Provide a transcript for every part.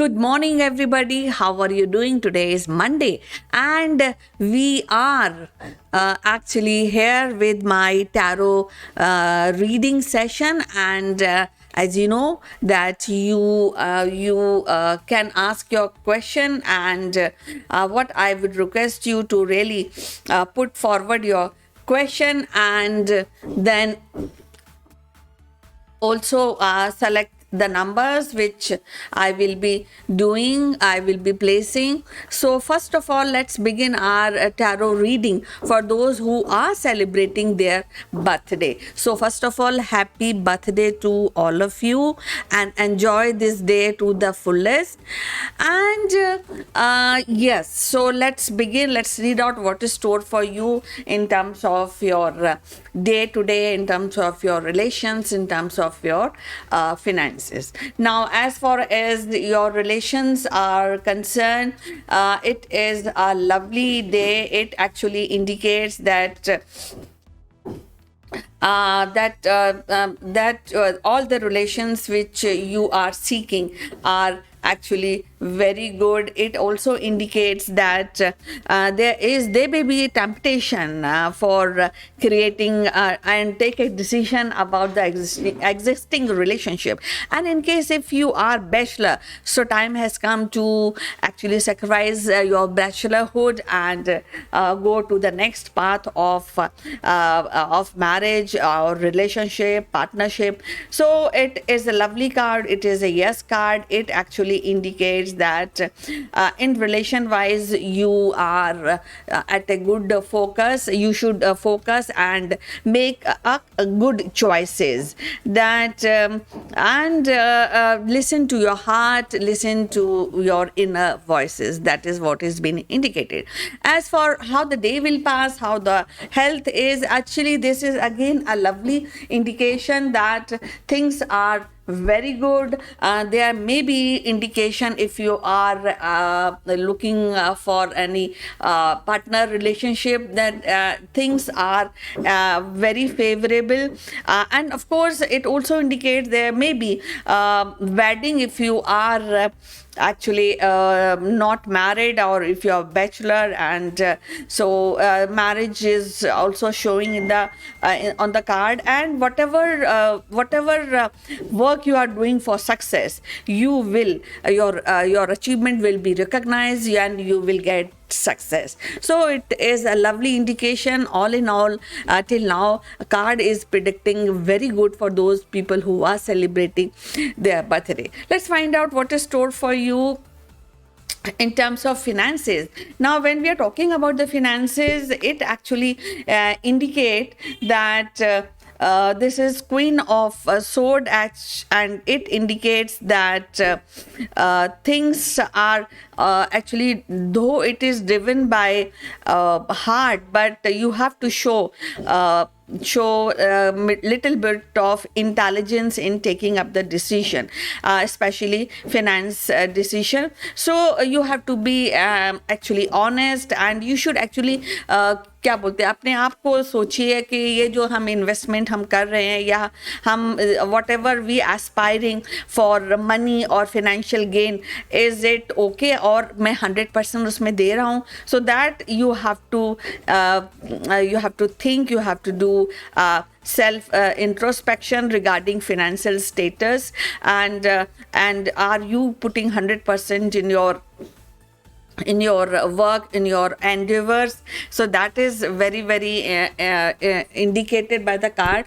Good morning, everybody. How are you doing? Today is Monday, and we are actually here with my tarot reading session. And as you know, that you can ask your question, and what I would request you to really put forward your question, and then also select the numbers which I will be doing, I will be placing. So first of all, let's begin our tarot reading for those who are celebrating their birthday. So first of all, happy birthday to all of you, and enjoy this day to the fullest. And yes, so let's begin. Let's read out what is stored for you in terms of your day to day, in terms of your relations, in terms of your finances. Now, as far as your relations are concerned, it is a lovely day. It actually indicates that all the relations which you are seeking are actually very good. It also indicates that there may be a temptation for creating and take a decision about the existing relationship. And in case if you are bachelor, so time has come to actually sacrifice your bachelorhood and go to the next path of marriage or relationship, partnership. So it is a lovely card. It is a yes card. It actually indicates that in relation wise you are at a good focus. You should focus and make good choices, that and listen to your heart, listen to your inner voices. That is what is being indicated. As for how the day will pass, how the health is, actually this is again a lovely indication that things are very good. There may be indication if you are looking for any partner relationship, that things are very favorable. And of course it also indicates there may be wedding if you are actually not married, or if you're bachelor, and so marriage is also showing in the on the card. And whatever work you are doing for success, you will your achievement will be recognized and you will get success. So it is a lovely indication. All in all, till now a card is predicting very good for those people who are celebrating their birthday. Let's find out what is stored for you in terms of finances. Now, when we are talking about the finances, it actually indicate that this is Queen of Sword, and it indicates that things are actually, though it is driven by heart, but you have to show little bit of intelligence in taking up the decision, especially finance decision. So you have to be actually honest, and you should actually क्या बोलते हैं, अपने आप को सोचिए कि ये जो हम इन्वेस्टमेंट हम कर रहे हैं, या हम whatever we aspiring for money और financial gain, is it okay, और मैं 100% उसमें दे रहा हूँ. So that you have to think, you have to do self introspection regarding financial status, and are you putting 100% in your work, in your endeavors. So that is very indicated by the card.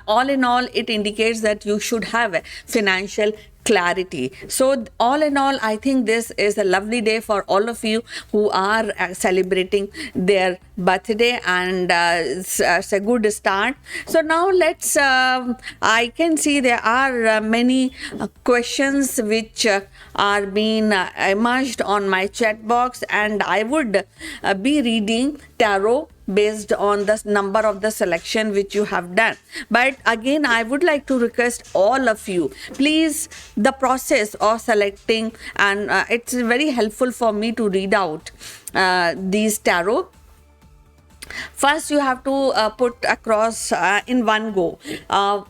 All in all, it indicates that you should have financial clarity. So all in all, I think this is a lovely day for all of you who are celebrating their birthday, and it's a good start. So now let's I can see there are many questions which are being emerged on my chat box, and I would be reading tarot based on the number of the selection which you have done. But again, I would like to request all of you, please, the process of selecting, and it's very helpful for me to read out these tarot. First, you have to put across in one go.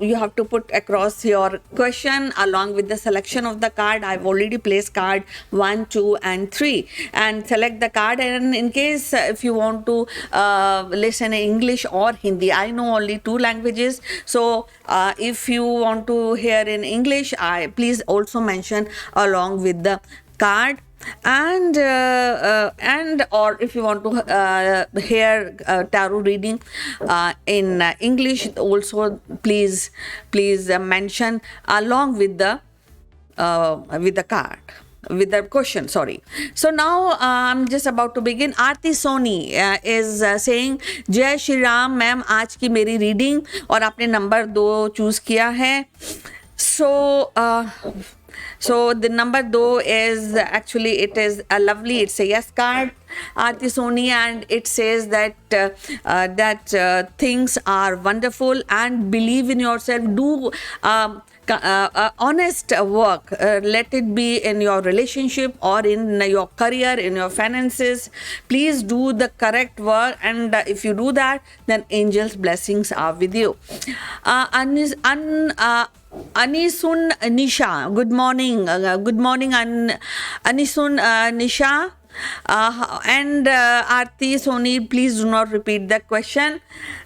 You have to put across your question along with the selection of the card. I've already placed card 1, 2, and 3, and select the card. And in case if you want to listen in English or Hindi, I know only two languages. So if you want to hear in English, I please also mention along with the card. And or if you want to hear tarot reading in English also, please mention along with the card, with the question, sorry. So now I'm just about to begin. Aarti Soni is saying, जय Shri Ram ma'am, आज की मेरी reading, और आपने number 2 choose किया है. So the number 2 is actually, it is a lovely, it's a yes card, Aarti Soni, and it says that things are wonderful and believe in yourself. Do honest work, let it be in your relationship or in your career, in your finances. Please do the correct work, and if you do that, then angels' blessings are with you. Anisun Nisha, good morning. Good morning, Anisun Nisha. And Aarti Soni, please do not repeat the question.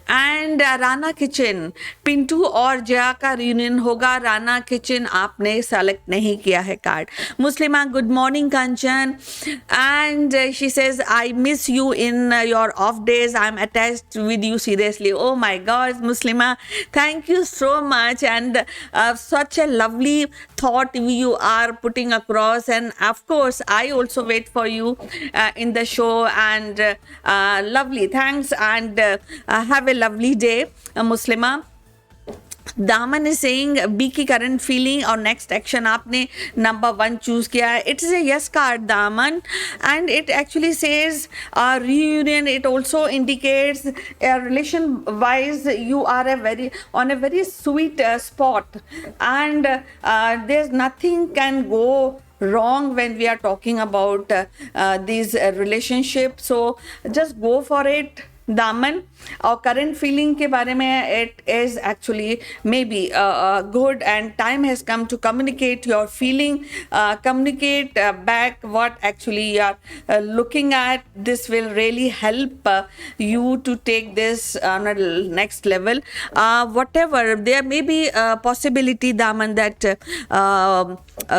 And Rana kitchen, Pintu और जया का reunion होगा. Rana kitchen आपने select नहीं किया है card. Muslima, good morning Kanchan, and she says, I miss you in your off days. I'm attached with you seriously. Oh my God, Muslima, thank you so much, and such a lovely thought you are putting across. And of course, I also wait for you in the show, and lovely, thanks, and have a lovely day, Muslima. Daman is saying, B की current feeling और next action, आपने number 1 choose किया है. It is a yes card, Daman, and it actually says reunion. It also indicates relation wise you are on a very sweet spot, and there's nothing can go wrong when we are talking about these relationships. So just go for it, दामन. और current feeling के बारे में, it is actually may be good, and time has come to communicate your feeling, communicate back what actually you are looking at. This will really help you to take this on a next level. Whatever, there may be a possibility, Daman, that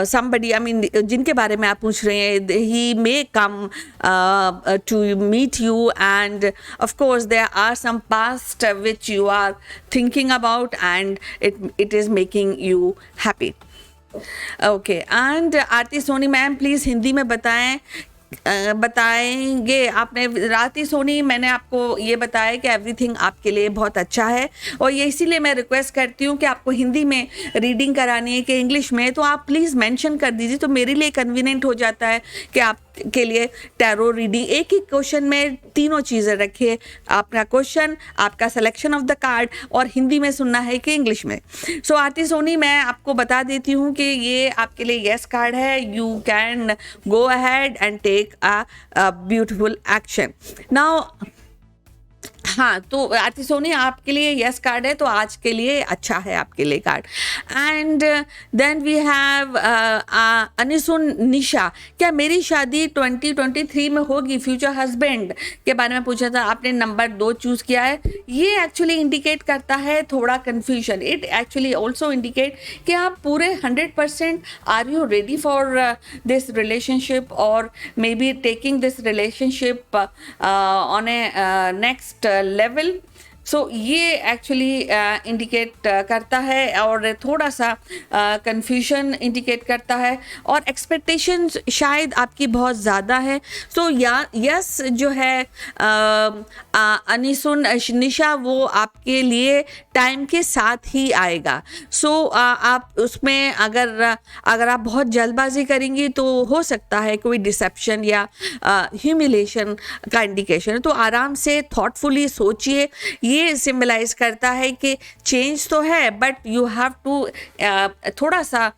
somebody, I mean, जिनके बारे में आप पूछ रहे हैं, he may come to meet you, and of course there are some past which you are thinking about, and it is making you happy. Okay, and Aarti Soni ma'am, please Hindi में बताएंगे. आपने राती सोनी, मैंने आपको ये बताया कि एवरीथिंग आपके लिए बहुत अच्छा है, और ये इसीलिए मैं रिक्वेस्ट करती हूँ कि आपको हिंदी में रीडिंग करानी है कि इंग्लिश में, तो आप प्लीज़ मेंशन कर दीजिए, तो मेरे लिए कन्वीनियंट हो जाता है कि आप के लिए टैरो रीडिंग एक ही क्वेश्चन में तीनों चीज़ें रखिए. आपका क्वेश्चन, आपका सिलेक्शन ऑफ द कार्ड, और हिंदी में सुनना है कि इंग्लिश में. सो आरती सोनी, मैं आपको बता देती हूँ कि ये आपके लिए यस कार्ड है. You can go ahead and take a beautiful action now. हाँ, तो आरती सोनी, आपके लिए यस कार्ड है, तो आज के लिए अच्छा है आपके लिए card. And then we have Anisun Nisha, क्या मेरी शादी 2023 में होगी? फ्यूचर हस्बैंड के बारे में पूछा था, आपने नंबर 2 चूज़ किया है. ये एक्चुअली इंडिकेट करता है थोड़ा confusion. It actually also indicate कि आप पूरे 100% are you ready for this relationship, और may be taking this relationship on a next level. So ये एक्चुअली इंडिकेट करता है, और थोड़ा सा कन्फ्यूजन इंडिकेट करता है, और एक्सपेक्टेशंस शायद आपकी बहुत ज़्यादा है. सो यस जो है अनिसुन निशा, वो आपके लिए टाइम के साथ ही आएगा. सो आप उसमें अगर आप बहुत जल्दबाजी करेंगी तो हो सकता है कोई डिसेप्शन या ह्यूमिलेशन का इंडिकेशन. तो आराम से थॉटफुली सोचिए. ये सिंबलाइज करता है कि चेंज तो है, बट यू हैव टू थोड़ा सा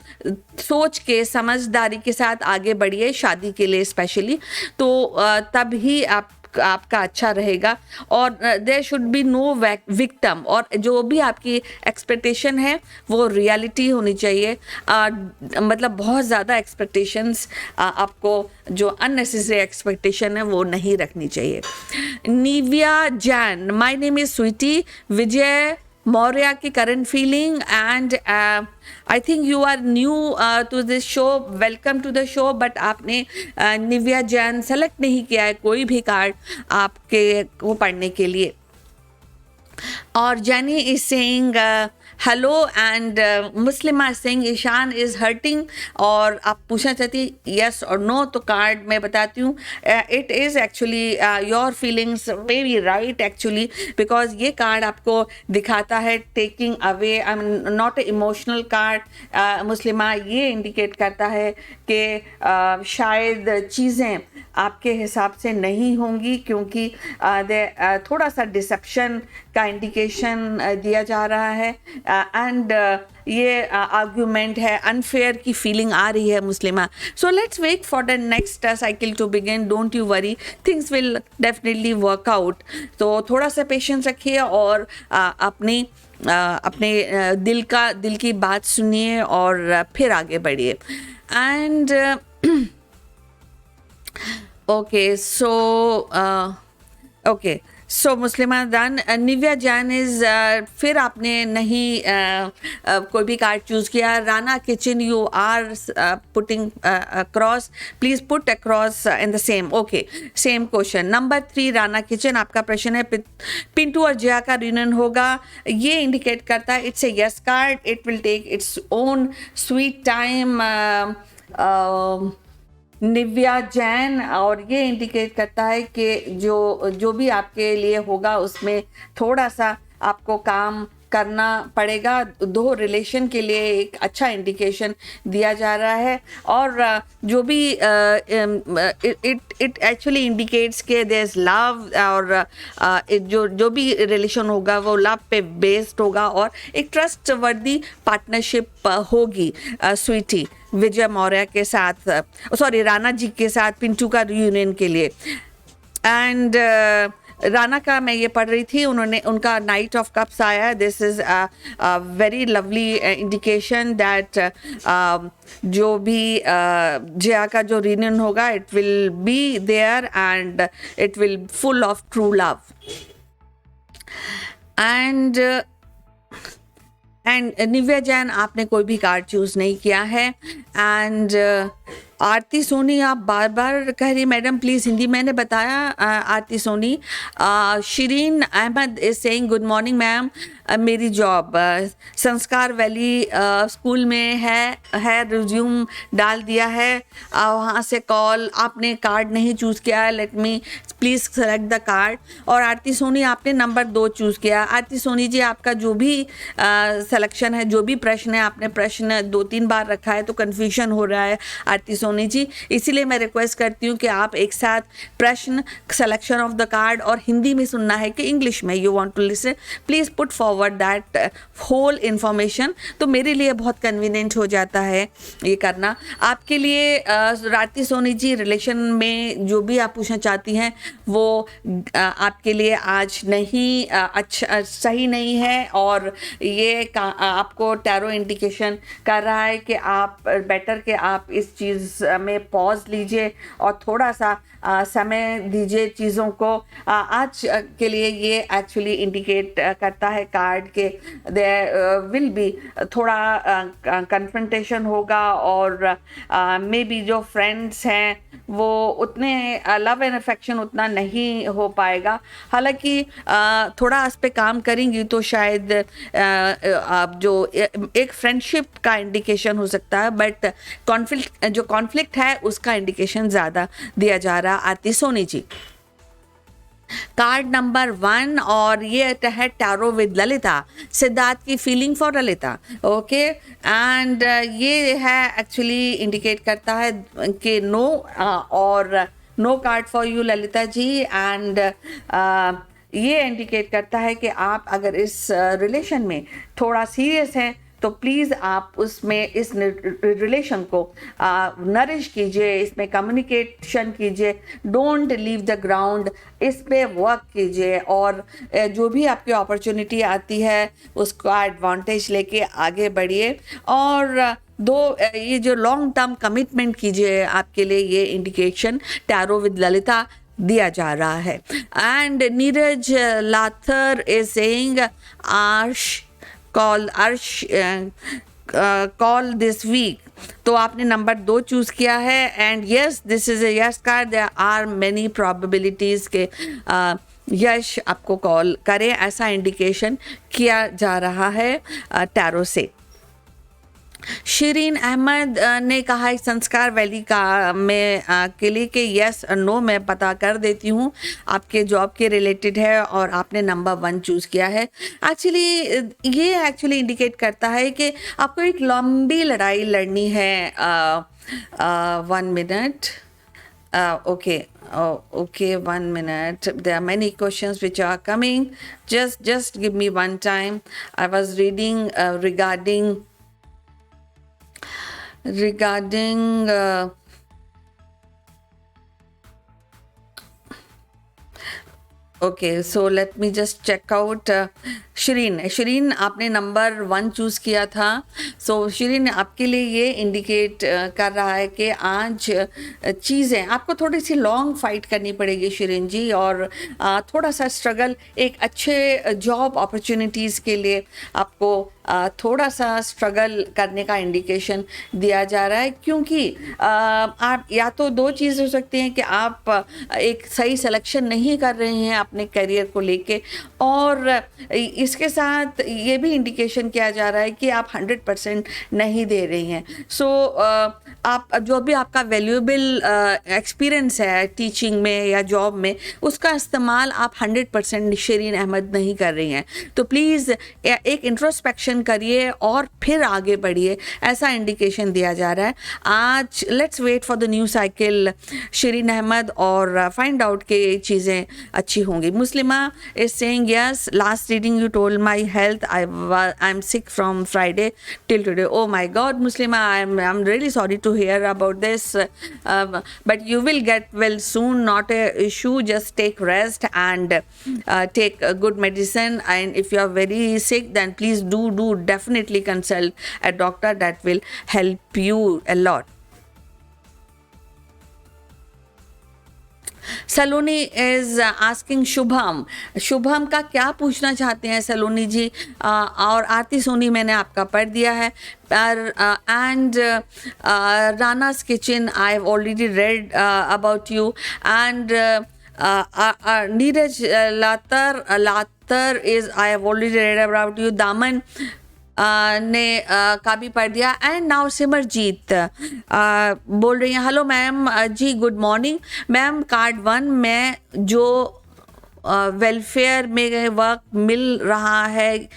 सोच के समझदारी के साथ आगे बढ़िए शादी के लिए स्पेशली. तो तब ही आप आपका अच्छा रहेगा और there should be no victim, और जो भी आपकी एक्सपेक्टेशन है वो रियलिटी होनी चाहिए। मतलब बहुत ज़्यादा एक्सपेक्टेशंस आपको, जो अननेसेसरी एक्सपेक्टेशन है वो नहीं रखनी चाहिए। Nivia Jain, my name is Sweety Vijay Maurya की current feeling and I think you are new to this show, welcome to the show, but आपने निविया जैन सेलेक्ट नहीं किया है कोई भी कार्ड आपके को पढ़ने के लिए। और Jenny is saying hello and Muslima is saying Ishan is hurting, और आप पूछना चाहती yes or no, तो कार्ड मैं बताती हूँ it is actually your feelings may be right actually, because ये कार्ड आपको दिखाता है taking away, I mean not a emotional card। मुस्लिमा ये इंडिकेट करता है कि शायद चीज़ें आपके हिसाब से नहीं होंगी, क्योंकि थोड़ा सा डिसेप्शन का इंडिकेशन दिया जा रहा है एंड ये आर्ग्यूमेंट है, अनफेयर की फीलिंग आ रही है Muslima. So let's wait for the next cycle to begin, don't you worry, things will definitely work out. तो थोड़ा सा पेशेंस रखिए और अपने दिल की बात सुनिए और फिर आगे बढ़िए। एंड okay, so मुस्लिमा दान, निविया जैन इज, फिर आपने नहीं कोई भी कार्ड चूज़ किया। Rana kitchen, you are putting across, please put across in the same, okay, same question. Number 3 Rana kitchen, आपका प्रश्न है पिंटू और जया का रियूनियन होगा, ये इंडिकेट करता है it's a yes card, it will take its own sweet time Nivya Jain, और ये इंडिकेट करता है कि जो भी आपके लिए होगा उसमें थोड़ा सा आपको काम करना पड़ेगा। दो रिलेशन के लिए एक अच्छा इंडिकेशन दिया जा रहा है, और जो भी इट एक्चुअली इंडिकेट्स के देयर इज लव, और जो भी रिलेशन होगा वो लव पे बेस्ड होगा और एक ट्रस्ट वर्दी पार्टनरशिप होगी स्वीटी विजय मौर्य के साथ, सॉरी राणा जी के साथ पिंटू का रियूनियन के लिए। एंड राना का मैं ये पढ़ रही थी, उनका नाइट ऑफ कप्स आया। This is very lovely indication that जो भी जया का जो रियूनियन होगा it will be there and it will full of true love. And Nivya Jain, आपने कोई भी कार्ड चूज़ नहीं किया है। एंड आरती सोनी, आप बार बार कह रही मैडम प्लीज़ हिंदी, मैंने बताया Aarti Soni. Shirin Ahmed is saying good morning ma'am, मेरी जॉब संस्कार वैली स्कूल में है रिज्यूम डाल दिया है, वहाँ से कॉल, आपने कार्ड नहीं चूज़ किया, let me please select the card. और आरती सोनी, आपने नंबर 2 चूज़ किया। आरती सोनी जी, आपका जो भी सिलेक्शन है, जो भी प्रश्न है, आपने प्रश्न 2-3 बार रखा है तो कन्फ्यूजन हो रहा है आरती सोनी जी, इसीलिए मैं रिक्वेस्ट करती हूँ कि आप एक साथ प्रश्न, सिलेक्शन ऑफ द कार्ड और हिंदी में सुनना है कि इंग्लिश में you want to listen, please put forward that whole information, तो मेरे लिए बहुत कन्वीनियंट हो जाता है ये करना आपके लिए। आरती सोनी जी, रिलेशन में जो भी आप पूछना चाहती हैं वो आपके लिए आज नहीं अच्छा सही नहीं है, और ये आपको टैरो इंडिकेशन कर रहा है कि आप बेटर कि आप इस चीज़ में पॉज लीजिए और थोड़ा सा समय दीजिए चीज़ों को। आज के लिए ये एक्चुअली इंडिकेट करता है कार्ड के देयर विल बी थोड़ा कन्फ्रंटेशन होगा, और मे बी जो फ्रेंड्स हैं वो उतने लव एंड अफेक्शन उतना नहीं हो पाएगा। हालांकि थोड़ा इस पे काम करेंगी तो शायद आप जो एक फ्रेंडशिप का इंडिकेशन हो सकता है, बट कॉन्फ्लिक्ट है उसका इंडिकेशन ज़्यादा दिया जा रहा है आरती सोनी जी। कार्ड नंबर 1, और ये है टैरो विद ललिता, सिद्धार्थ की feeling for Lalita, okay. And ये है एक्चुअली इंडिकेट करता है कि नो, और no card for you Lalita ji. And ये इंडिकेट करता है कि आप अगर इस रिलेशन में थोड़ा सीरियस हैं तो प्लीज़ आप उसमें इस रिलेशन को नरिश कीजिए, इसमें कम्युनिकेशन कीजिए, डोंट लीव द ग्राउंड, इस पे वर्क कीजिए और जो भी आपकी अपॉर्चुनिटी आती है उसका एडवांटेज लेके आगे बढ़िए। और ये जो लॉन्ग टर्म कमिटमेंट कीजिए, आपके लिए ये इंडिकेशन टैरो विद ललिता दिया जा रहा है। And Neeraj Lathar is saying Arsh call this week. तो आपने नंबर 2 चूज़ किया है and yes this is a yes card. There are many probabilities के यश आपको कॉल करे, ऐसा इंडिकेशन किया जा रहा है टैरो से। शिरीन अहमद ने कहा है संस्कार वैली का में के लिए कि यस और नो मैं पता कर देती हूँ, आपके जॉब के रिलेटेड है और आपने नंबर 1 चूज़ किया है। ये इंडिकेट करता है कि आपको एक लंबी लड़ाई लड़नी है। 1 minute, okay, 1 minute. There are many questions which are coming. Just give me one time. I was reading regarding okay, so let me just check out Shirin आपने नंबर 1 चूज़ किया था। सो शिरीन आपके लिए ये इंडिकेट कर रहा है कि आज चीज़ें आपको थोड़ी सी लॉन्ग फाइट करनी पड़ेगी शिरीन जी, और थोड़ा सा स्ट्रगल, एक अच्छे जॉब अपॉर्चुनिटीज़ के लिए आपको थोड़ा सा स्ट्रगल करने का इंडिकेशन दिया जा रहा है, क्योंकि आप या तो 2 चीज़ हो सकती हैं कि आप एक सही सिलेक्शन नहीं कर रहे हैं अपने करियर को लेके, और इसके साथ ये भी इंडिकेशन किया जा रहा है कि आप 100% नहीं दे रही हैं। सो आप जो भी आपका वैल्यूएबल एक्सपीरियंस है टीचिंग में या जॉब में, उसका इस्तेमाल आप 100% शिरीन अहमद नहीं कर रही हैं। तो प्लीज़ एक इंट्रोस्पेक्शन करिए और फिर आगे बढ़िए, ऐसा इंडिकेशन दिया जा रहा है आज। Let's wait for the new cycle Shirin Ahmed और फाइंड आउट कि चीज़ें अच्छी होंगी। Muslima is saying yes, last reading you told my health I'm sick from Friday till today. Oh my God, Muslima, I'm really sorry to hear about this, but you will get well soon, not a issue. Just take rest and take good medicine, and if you are very sick then please do definitely consult a doctor. That will help you a lot. Saloni is asking Shubham का क्या पूछना चाहते हैं सलोनी जी? और आरती सोनी मैंने आपका पढ़ दिया है। And Rana's kitchen I have already read about you, and Neeraj Latar is I have already read about you. Daman ने का भी पढ़ दिया। एंड नाउ सिमरजीत बोल रही हैं हेलो मैम जी, गुड मॉर्निंग मैम। कार्ड 1 में जो वेलफेयर में वर्क मिल रहा है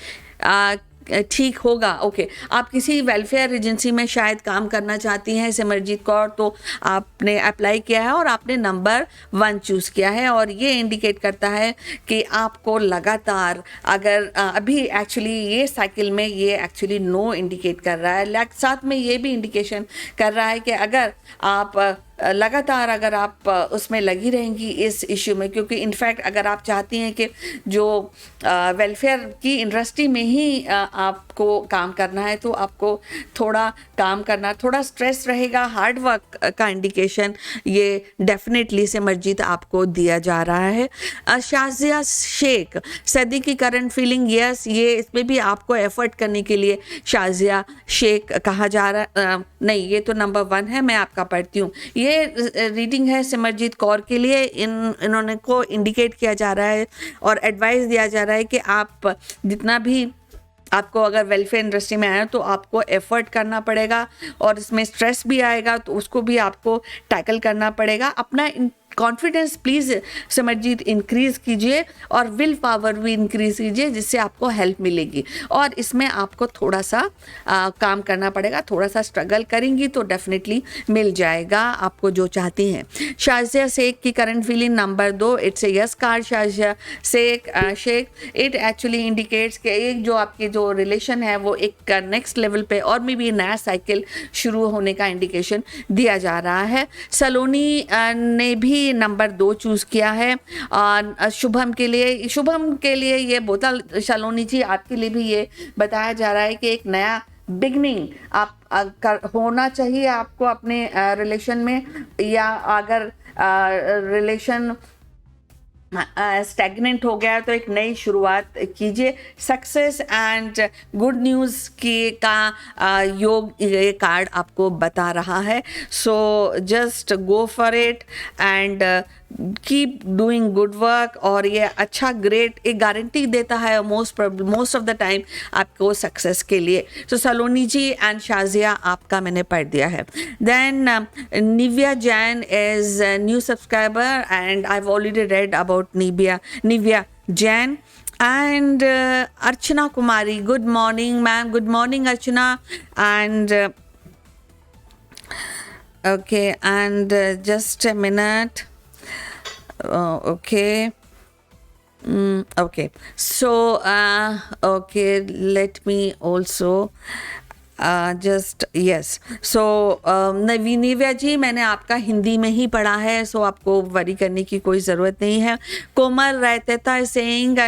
ठीक होगा? ओके, आप किसी वेलफेयर एजेंसी में शायद काम करना चाहती हैं सिमरजीत कौर, तो आपने अप्लाई किया है और आपने नंबर 1 चूज़ किया है, और ये इंडिकेट करता है कि आपको लगातार अगर अभी एक्चुअली ये साइकिल में ये एक्चुअली नो इंडिकेट कर रहा है, साथ में ये भी इंडिकेशन कर रहा है कि अगर आप लगातार अगर आप उसमें लगी रहेंगी इस इश्यू में, क्योंकि इनफैक्ट अगर आप चाहती हैं कि जो वेलफेयर की इंडस्ट्री में ही आपको काम करना है, तो आपको थोड़ा काम करना, थोड़ा स्ट्रेस रहेगा, हार्ड वर्क का इंडिकेशन ये डेफिनेटली सिमरजीत आपको दिया जा रहा है। शाजिया शेख, सदी की करंट फीलिंग, यस, ये इसमें भी आपको एफर्ट करने के लिए शाजिया शेख कहा जा रहा नहीं, ये तो नंबर 1 है, मैं आपका पढ़ती हूँ। ये रीडिंग है सिमरजीत कौर के लिए। इन्होंने को इंडिकेट किया जा रहा है और एडवाइस दिया जा रहा है कि आप जितना भी आपको अगर वेलफेयर इंडस्ट्री में आया तो आपको एफर्ट करना पड़ेगा और इसमें स्ट्रेस भी आएगा, तो उसको भी आपको टैकल करना पड़ेगा। अपना कॉन्फिडेंस प्लीज़ सिमरजीत इंक्रीज़ कीजिए और विल पावर भी इंक्रीज़ कीजिए, जिससे आपको हेल्प मिलेगी। और इसमें आपको थोड़ा सा काम करना पड़ेगा, थोड़ा सा स्ट्रगल करेंगी तो डेफिनेटली मिल जाएगा आपको जो चाहती हैं। शाजिया शेख की current feeling number 2, it's a yes card. Shazia Shaikh, it actually indicates कि एक जो आपके जो रिलेशन है वो एक नेक्स्ट लेवल पे और मे बी नया साइकिल शुरू होने का इंडिकेशन दिया जा रहा है। सलोनी ने भी नंबर 2 चूज़ किया है। शुभम के लिए ये बोतल, सलोनी जी आपके लिए भी ये बताया जा रहा है कि एक नया बिगनिंग आप होना चाहिए आपको अपने रिलेशन में, या अगर रिलेशन स्टैग्नेंट हो गया तो एक नई शुरुआत कीजिए। सक्सेस एंड गुड न्यूज़ का योग ये कार्ड आपको बता रहा है। So just go for it and keep doing good work. और ये अच्छा ग्रेट एक गारंटी देता है मोस्ट ऑफ द टाइम आपको सक्सेस के लिए। तो सलोनी जी एंड शाजिया आपका मैंने पढ़ दिया है। Then Nivya Jain is new subscriber and I have already read about Nivya Jain and Archana Kumari. Good morning ma'am, good morning Archana. And okay, and just a minute. Okay. Okay, so okay, let me also just yes. So Nivya ji मैंने आपका हिंदी में ही पढ़ा है, सो आपको worry करने की कोई ज़रूरत नहीं है। कोमल रहता सेइंग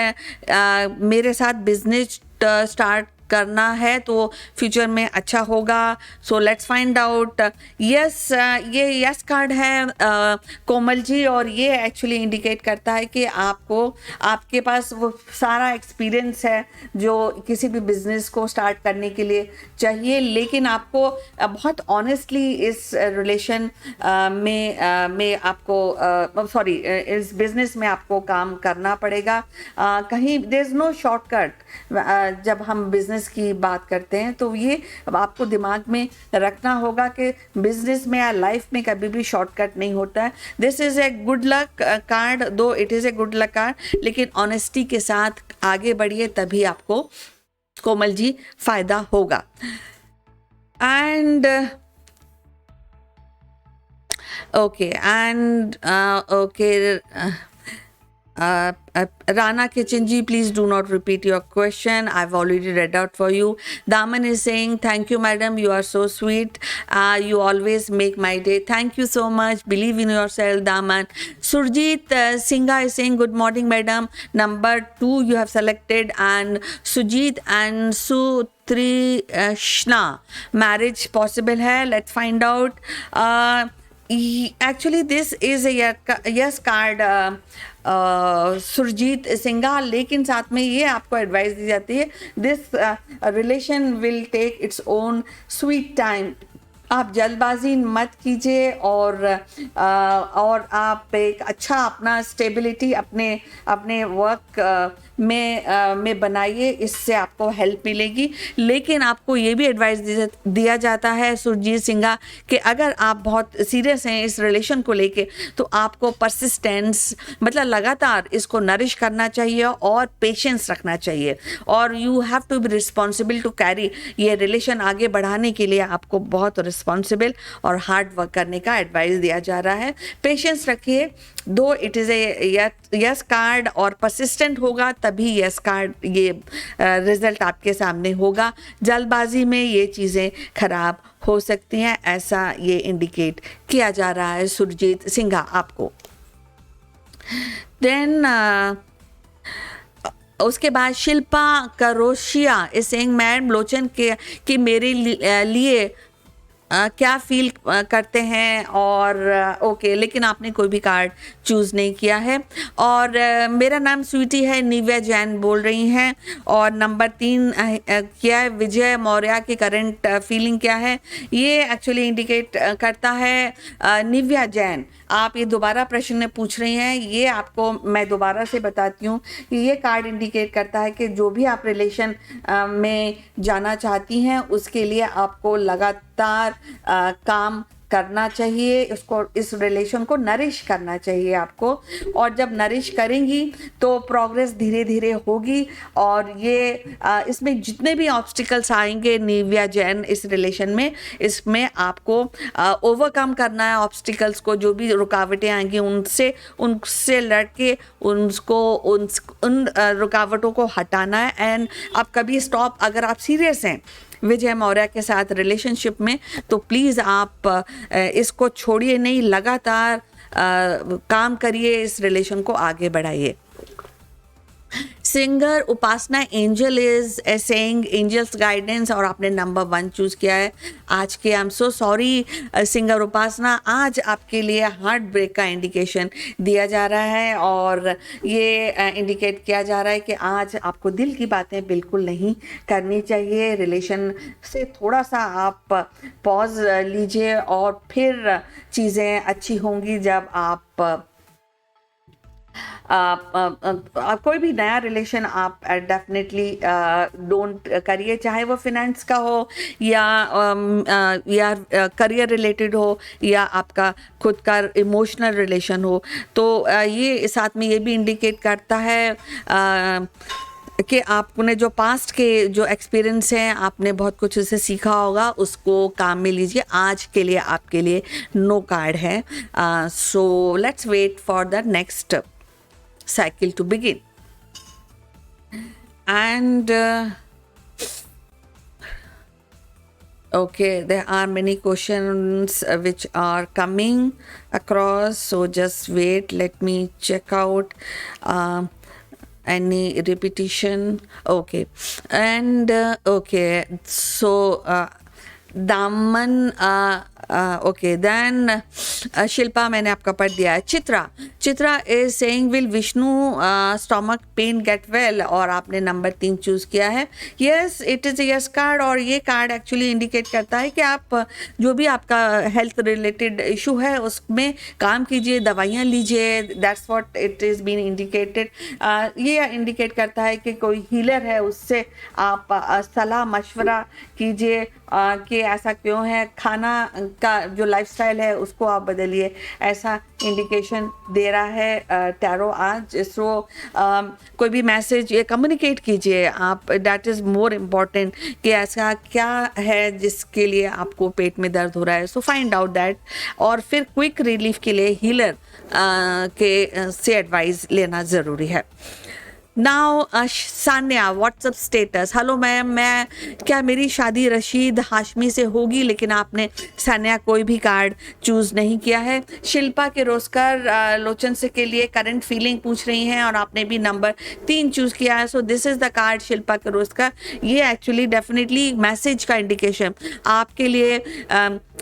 मेरे साथ बिजनेस स्टार्ट करना है तो फ्यूचर में अच्छा होगा। So let's find out. Yes, ये यस कार्ड है कोमल जी, और ये एक्चुअली इंडिकेट करता है कि आपके पास वो सारा एक्सपीरियंस है जो किसी भी बिजनेस को स्टार्ट करने के लिए चाहिए, लेकिन आपको बहुत ऑनेस्टली इस रिलेशन में आपको सॉरी इस बिजनेस में आपको काम करना पड़ेगा। कहीं देयर इज नो शॉर्टकट। जब हम बिजनेस की बात करते हैं तो ये आपको दिमाग में रखना होगा कि बिजनेस में या लाइफ में कभी भी शॉर्टकट नहीं होता है। This is a good luck card, though it is a good luck card, लेकिन ऑनेस्टी के साथ आगे बढ़िए तभी आपको कोमल जी फायदा होगा। And okay and okay Rana Kitchen ji, please do not repeat your question. I've already read out for you. Daman is saying, thank you madam, you are so sweet. You always make my day. Thank you so much. Believe in yourself, Daman. Surjit Singha is saying, good morning madam. Number 2 you have selected, and Sujit and Sutrishna, marriage possible hai. Let's find out. Actually this is a yes card, Surjit Singha, लेकिन साथ में ये आपको advice दी जाती है, this relation will take its own sweet time. आप जल्दबाजी मत कीजिए और आप एक अच्छा अपना स्टेबिलिटी अपने वर्क में बनाइए, इससे आपको हेल्प मिलेगी। लेकिन आपको ये भी एडवाइस दिया जाता है सुरजीत सिंघा कि अगर आप बहुत सीरियस हैं इस रिलेशन को लेके तो आपको परसिस्टेंस मतलब लगातार इसको नरिश करना चाहिए और पेशेंस रखना चाहिए, और you have to be responsible to carry. ये रिलेशन आगे बढ़ाने के लिए आपको बहुत रिस्पॉन्सिबल और हार्ड वर्क करने का एडवाइस दिया जा रहा है। पेशेंस रखिए, दो it is a yes card और परसिस्टेंट होगा तभी यस कार्ड ये रिजल्ट आपके सामने होगा। जल्दबाजी में ये चीज़ें खराब हो सकती हैं, ऐसा ये इंडिकेट किया जा रहा है सुरजीत सिंघा आपको। देन उसके बाद शिल्पा करोशिया इज सेइंग मैडम लोचन के मेरे लिए क्या फील करते हैं, और ओके लेकिन आपने कोई भी कार्ड चूज़ नहीं किया है। और मेरा नाम स्वीटी है, निव्या जैन बोल रही हैं, और नंबर 3 क्या है, विजय मौर्य की करंट फीलिंग क्या है। ये एक्चुअली इंडिकेट करता है निव्या जैन, आप ये दोबारा प्रश्न पूछ रही हैं, ये आपको मैं दोबारा से बताती हूँ कि ये कार्ड इंडिकेट करता है कि जो भी आप रिलेशन में जाना चाहती हैं उसके लिए आपको लगातार काम करना चाहिए, उसको, इस रिलेशन को नरिश करना चाहिए आपको। और जब नरिश करेंगी तो प्रोग्रेस धीरे धीरे होगी। और ये इसमें जितने भी ऑब्स्टिकल्स आएंगे निव्या जैन इस रिलेशन में, इसमें आपको ओवरकम करना है ऑब्स्टिकल्स को। जो भी रुकावटें आएंगी उनसे उनसे लड़ के उन रुकावटों को हटाना है। एंड आप कभी स्टॉप, अगर आप सीरियस हैं विजय मौर्य के साथ रिलेशनशिप में, तो प्लीज़ आप इसको छोड़िए नहीं, लगातार काम करिए, इस रिलेशन को आगे बढ़ाइए। Singer Upasana Angel is saying angels guidance, और आपने नंबर 1 चूज किया है आज के। I am so sorry singer Upasana, आज आपके लिए हार्ट ब्रेक का इंडिकेशन दिया जा रहा है। और ये इंडिकेट किया जा रहा है कि आज आपको दिल की बातें बिल्कुल नहीं करनी चाहिए। रिलेशन से थोड़ा सा आप पॉज लीजिए और फिर चीज़ें अच्छी होंगी जब आप कोई भी नया रिलेशन आप डेफिनेटली डोंट करिए, चाहे वो फिनेंस का हो या करियर रिलेटेड हो या आपका खुद का इमोशनल रिलेशन हो। तो ये साथ में ये भी इंडिकेट करता है कि आपने जो पास्ट के जो एक्सपीरियंस हैं, आपने बहुत कुछ उससे सीखा होगा, उसको काम में लीजिए। आज के लिए आपके लिए नो कार्ड है। So let's wait for the next cycle to begin. And okay, there are many questions which are coming across, so just wait, let me check out any repetition. Okay, and okay, so दामन okay then Shilpa मैंने आपका पढ़ दिया है। Chitra is saying will Vishnu stomach pain get well, और आपने number 3 choose किया है। Yes, it is yes card, और ये कार्ड एक्चुअली इंडिकेट करता है कि आप जो भी आपका हेल्थ रिलेटेड इशू है उसमें काम कीजिए, दवाइयाँ लीजिए। That's what it is been indicated. ये इंडिकेट करता है कि कोई हीलर है, उससे आप सलाह मशवरा कीजिए कि ऐसा क्यों है, खाना का जो लाइफस्टाइल है उसको आप बदलिए, ऐसा इंडिकेशन दे रहा है टैरो आज। सो कोई भी मैसेज ये कम्युनिकेट कीजिए आप, दैट इज़ मोर इम्पॉर्टेंट कि ऐसा क्या है जिसके लिए आपको पेट में दर्द हो रहा है। सो फाइंड आउट दैट, और फिर क्विक रिलीफ के लिए हीलर के से एडवाइस लेना ज़रूरी है। Now Sanya, WhatsApp status. Hello ma'am, मैं क्या मेरी शादी रशीद हाशमी से होगी? लेकिन आपने सान्या कोई भी कार्ड चूज़ नहीं किया है। शिल्पा के रोस्कर लोचन से के लिए करंट फीलिंग पूछ रही हैं, और आपने भी नंबर 3 चूज़ किया है। So this is the card Shilpa के रोस्कर। ये एक्चुअली डेफिनेटली मैसेज का इंडिकेशन आपके लिए,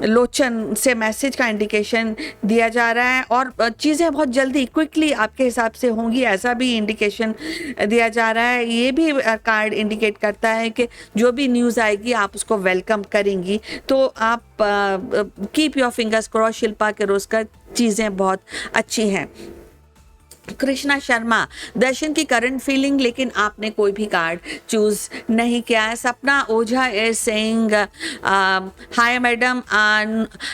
लोचन से मैसेज का इंडिकेशन दिया जा रहा है, और चीज़ें बहुत जल्दी क्विकली आपके हिसाब से होंगी, ऐसा भी इंडिकेशन दिया जा रहा है। ये भी कार्ड इंडिकेट करता है कि जो भी न्यूज़ आएगी आप उसको वेलकम करेंगी। तो आप keep your fingers cross Shilpa के रोज़कर, चीज़ें बहुत अच्छी हैं। कृष्णा शर्मा, दर्शन की करंट फीलिंग, लेकिन आपने कोई भी कार्ड चूज नहीं किया है। Sapna Ojha is saying hi madam,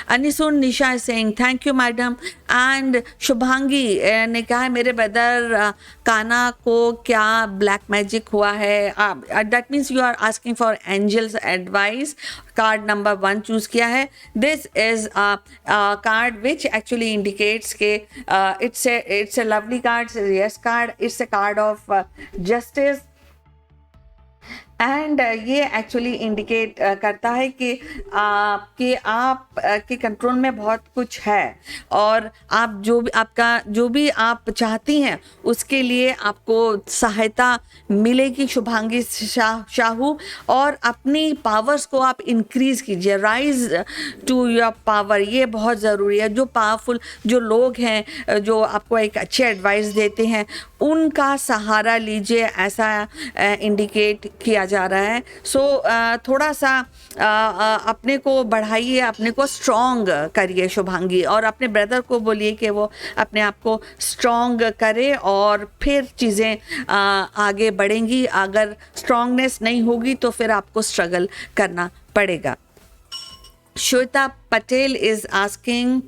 अनिसुन Nisha is saying thank you madam, and Shubhangi ने कहा है मेरे ब्रदर काना को क्या ब्लैक मैजिक हुआ है। That means you are asking for angels advice. Card number 1 choose किया है। This is card which actually indicates के it's a lovely card, yes card, it's a card of justice. And ये actually indicate करता है कि आप के control में बहुत कुछ है, और आप जो भी आप चाहती हैं उसके लिए आपको सहायता मिलेगी शुभांगी शाहू। और अपनी पावर्स को आप इंक्रीज कीजिए, राइज टू योर पावर, ये बहुत ज़रूरी है। जो पावरफुल जो लोग हैं जो आपको एक अच्छे एडवाइस देते हैं, उनका सहारा लीजिए, ऐसा इंडिकेट किया जा रहा है। सो थोड़ा सा अपने को बढ़ाइए, अपने को स्ट्रॉन्ग करिए शुभांगी, और अपने ब्रदर को बोलिए कि वो अपने आप को स्ट्रॉन्ग करे, और फिर चीज़ें आगे बढ़ेंगी। अगर स्ट्रॉन्गनेस नहीं होगी तो फिर आपको स्ट्रगल करना पड़ेगा। Shweta Patel is asking,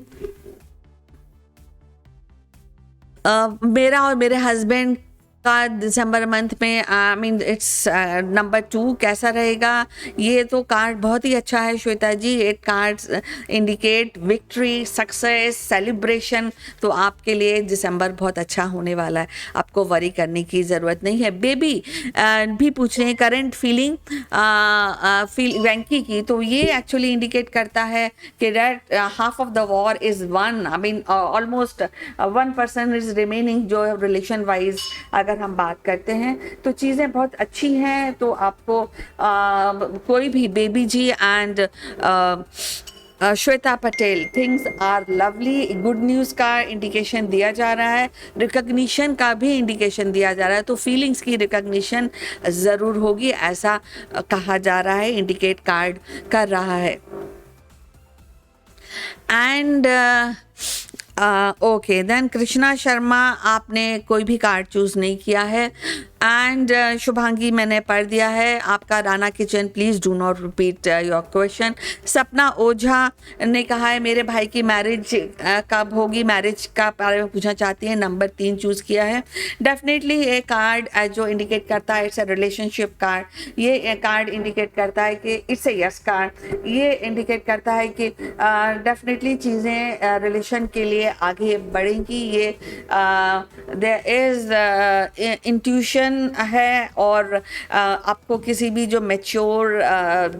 मेरा और मेरे हस्बैंड का दिसंबर मंथ में आई मीन इट्स नंबर 2 कैसा रहेगा? ये तो कार्ड बहुत ही अच्छा है Shweta ji. It cards indicate victory, success, celebration. तो आपके लिए दिसंबर बहुत अच्छा होने वाला है, आपको वरी करने की ज़रूरत नहीं है. बेबी भी पूछ रहे हैं करंट फीलिंग वेंकी की. तो ये एक्चुअली इंडिकेट करता है कि that half of the war is one. I mean almost 1% is remaining. जो रिलेशन वाइज अगर हम बात करते हैं तो चीज़ें बहुत अच्छी हैं. तो आपको कोई भी baby ji and Shweta Patel, things are lovely. Good news का इंडिकेशन दिया जा रहा है, रिकग्निशन का भी इंडिकेशन दिया जा रहा है. तो फीलिंग्स की रिकग्निशन ज़रूर होगी, ऐसा कहा जा रहा है, इंडिकेट कार्ड कर रहा है. And okay then Krishna Sharma, आपने कोई भी कार्ड चूज़ नहीं किया है. एंड शुभांगी मैंने पढ़ दिया है आपका. Rana kitchen, please do not repeat your question. सपना ओझा ने कहा है मेरे भाई की मैरिज कब होगी, मैरिज का बारे में पूछना चाहती है. नंबर 3 चूज़ किया है. डेफिनेटली ये कार्ड जो इंडिकेट करता है इट्स अ रिलेशनशिप कार्ड. ये कार्ड इंडिकेट करता है कि इट्स ए यस कार्ड. ये इंडिकेट करता है कि डेफिनेटली चीज़ें रिलेशन के लिए आगे बढ़ेंगी. ये देयर इज़ इंट्यूशन है. और आपको किसी भी जो मैच्योर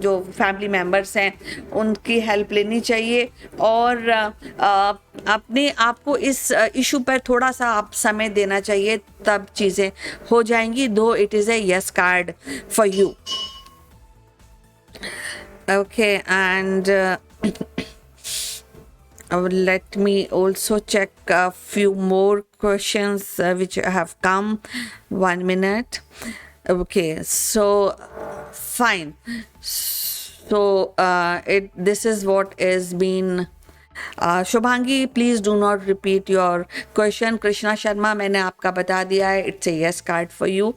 जो फैमिली मेम्बर्स हैं उनकी हेल्प लेनी चाहिए. और अपने आप को इस इशू पर थोड़ा सा आप समय देना चाहिए, तब चीज़ें हो जाएंगी. दो it is a yes card for you. Okay and let me also check a few more questions which have come. 1 minute. Okay, so fine. So this is what is been. Shubhangi, please do not repeat your question. Krishna Sharma, मैंने आपका बता दिया है, it's a yes card for you.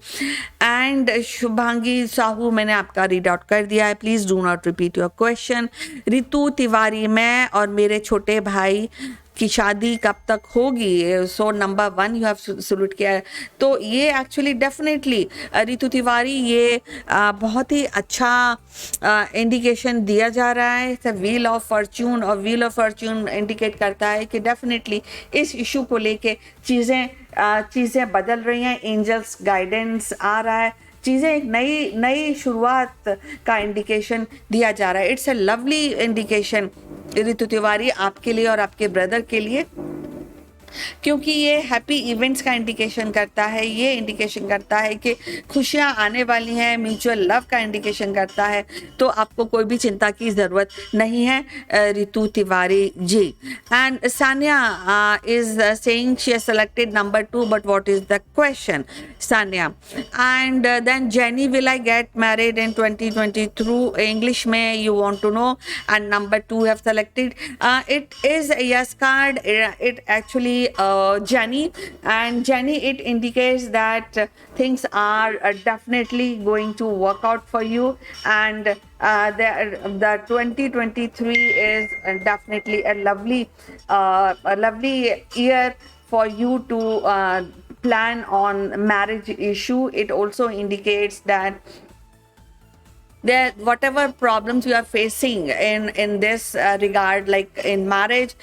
And Shubhangi Sahu, मैंने आपका read out कर दिया है, please do not repeat your question. Ritu Tiwari, मैं और मेरे छोटे भाई की शादी कब तक होगी? So number 1 you have salute किया है. तो ये एक्चुअली डेफिनेटली रितु तिवारी ये बहुत ही अच्छा इंडिकेशन दिया जा रहा है. व्हील ऑफ फॉर्च्यून, और व्हील ऑफ फॉर्च्यून इंडिकेट करता है कि डेफिनेटली इस इशू को लेके चीज़ें बदल रही हैं. एंजल्स गाइडेंस आ रहा है, चीज़ें एक नई शुरुआत का इंडिकेशन दिया जा रहा है. It's a lovely indication Ritu Tiwari आपके लिए और आपके ब्रदर के लिए, क्योंकि ये हैप्पी इवेंट्स का इंडिकेशन करता है. ये इंडिकेशन करता है कि खुशियाँ आने वाली हैं, म्यूचुअल लव का इंडिकेशन करता है. तो आपको कोई भी चिंता की ज़रूरत नहीं है Ritu Tiwari ji. And Sania is saying she has selected number 2, but what is the question Sania? And then Jenny, will I get married in 2020 through English में you want to know. And number 2 have selected. It is yes card. It actually Jenny, and Jenny, it indicates that things are definitely going to work out for you. And the 2023 is definitely a lovely year for you to plan on marriage issue. It also indicates that there whatever problems you are facing in this regard, like in marriage,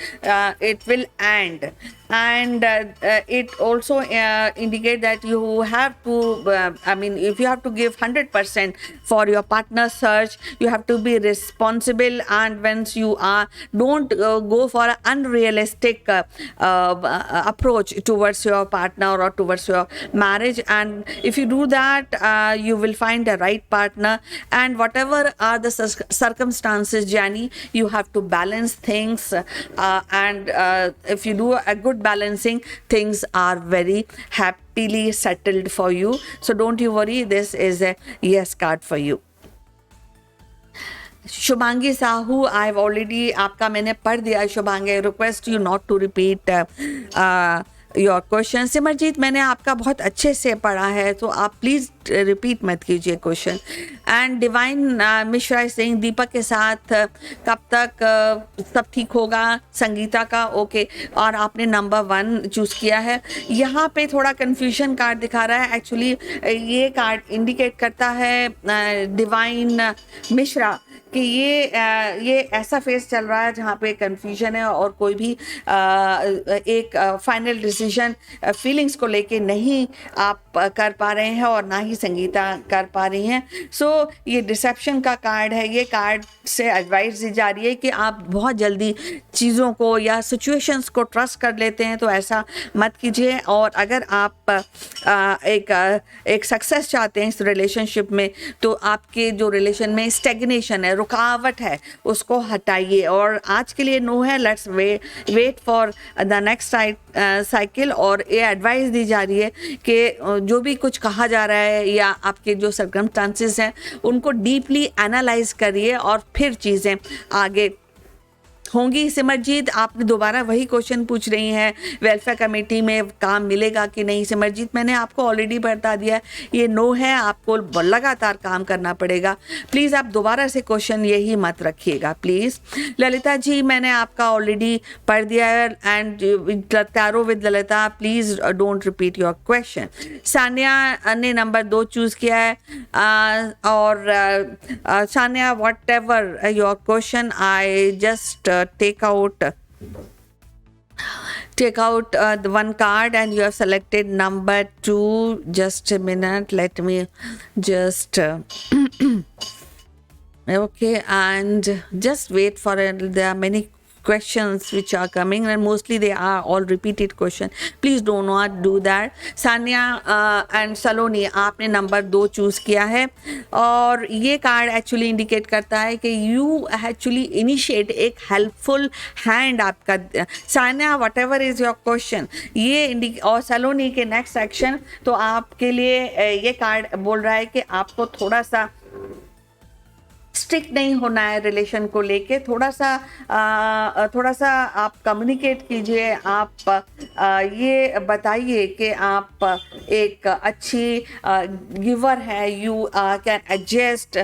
it will end. And it also indicate that you have to I mean, if you have to give 100% for your partner search, you have to be responsible. And once you are, don't go for an unrealistic approach towards your partner or towards your marriage. And if you do that, you will find the right partner. And whatever are the circumstances, Jenny, you have to balance things. And if you do a good balancing, things are very happily settled for you. So don't you worry, this is a yes card for you. Shubhangi Sahu, I have already आपका मैंने पढ़ दिया. Shubhangi, request you not to repeat your question. Simarjit, मैंने आपका बहुत अच्छे से पढ़ा है, तो आप प्लीज़ रिपीट मत कीजिए question. And Divine Mishra Singh, Deepak के साथ कब तक सब ठीक होगा? संगीता का ओके, और आपने नंबर 1 चूज़ किया है। यहाँ पे थोड़ा कन्फ्यूजन कार्ड दिखा रहा है। एक्चुअली ये कार्ड इंडिकेट करता है डिवाइन मिश्रा कि ये ऐसा फेस चल रहा है जहाँ पे कंफ्यूजन है और कोई भी एक फाइनल डिसीजन फीलिंग्स को लेके नहीं आप कर पा रहे हैं और ना ही संगीता कर पा रही हैं। सो ये डिसेप्शन का कार्ड है। ये कार्ड से एडवाइस दी जा रही है कि आप बहुत जल्दी चीज़ों को या सिचुएशंस को ट्रस्ट कर लेते हैं, तो ऐसा मत कीजिए। और अगर आप एक सक्सेस चाहते हैं इस रिलेशनशिप में, तो आपके जो रिलेशन में स्टेग्नेशन है, रुकावट है, उसको हटाइए। और आज के लिए नो है, let's wait for the next cycle. और ये एडवाइस दी जा रही है कि जो भी कुछ कहा जा रहा है या आपके जो सर्कमस्टांसेस हैं उनको डीपली एनालाइज करिए और फिर चीज़ें आगे होंगी। सिमरजीत, आपने दोबारा वही क्वेश्चन पूछ रही हैं, वेलफेयर कमेटी में काम मिलेगा कि नहीं? सिमरजीत, मैंने आपको ऑलरेडी बता दिया, ये नो है, आपको लगातार काम करना पड़ेगा। प्लीज़ आप दोबारा से क्वेश्चन यही मत रखिएगा प्लीज़। ललिता जी, मैंने आपका ऑलरेडी पढ़ दिया है। And tarot with Lalita, please don't repeat your question. Sania ने नंबर 2 चूज़ किया है। और Sania, what ever your question, I just take out the one card and you have selected number 2. Just a minute, let me just okay, and just wait for it. There are many questions which are coming and mostly they are all repeated question. Please do not do that. Sanya and Saloni, आपने number 2 choose किया है और ये card actually indicate करता है कि you actually initiate एक helpful hand आपका। Sania, what ever is your question, ये और सलोनी के नेक्स्ट सेक्शन, तो आपके लिए ये कार्ड बोल रहा है कि आपको थोड़ा सा स्ट्रिक्ट नहीं होना है रिलेशन को लेके। थोड़ा सा आप कम्युनिकेट कीजिए। आप ये बताइए कि आप एक अच्छी गिवर है, you can adjust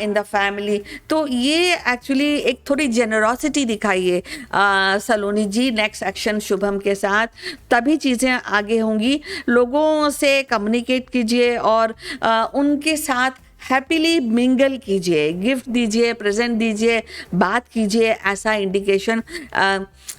in the family. तो ये एक्चुअली एक थोड़ी जेनरोसिटी दिखाइए सलोनी जी नेक्स्ट एक्शन शुभम के साथ, तभी चीज़ें आगे होंगी। लोगों से कम्युनिकेट कीजिए और उनके साथ हैप्पीली मिंगल कीजिए, गिफ्ट दीजिए, प्रेजेंट दीजिए, बात कीजिए, ऐसा इंडिकेशन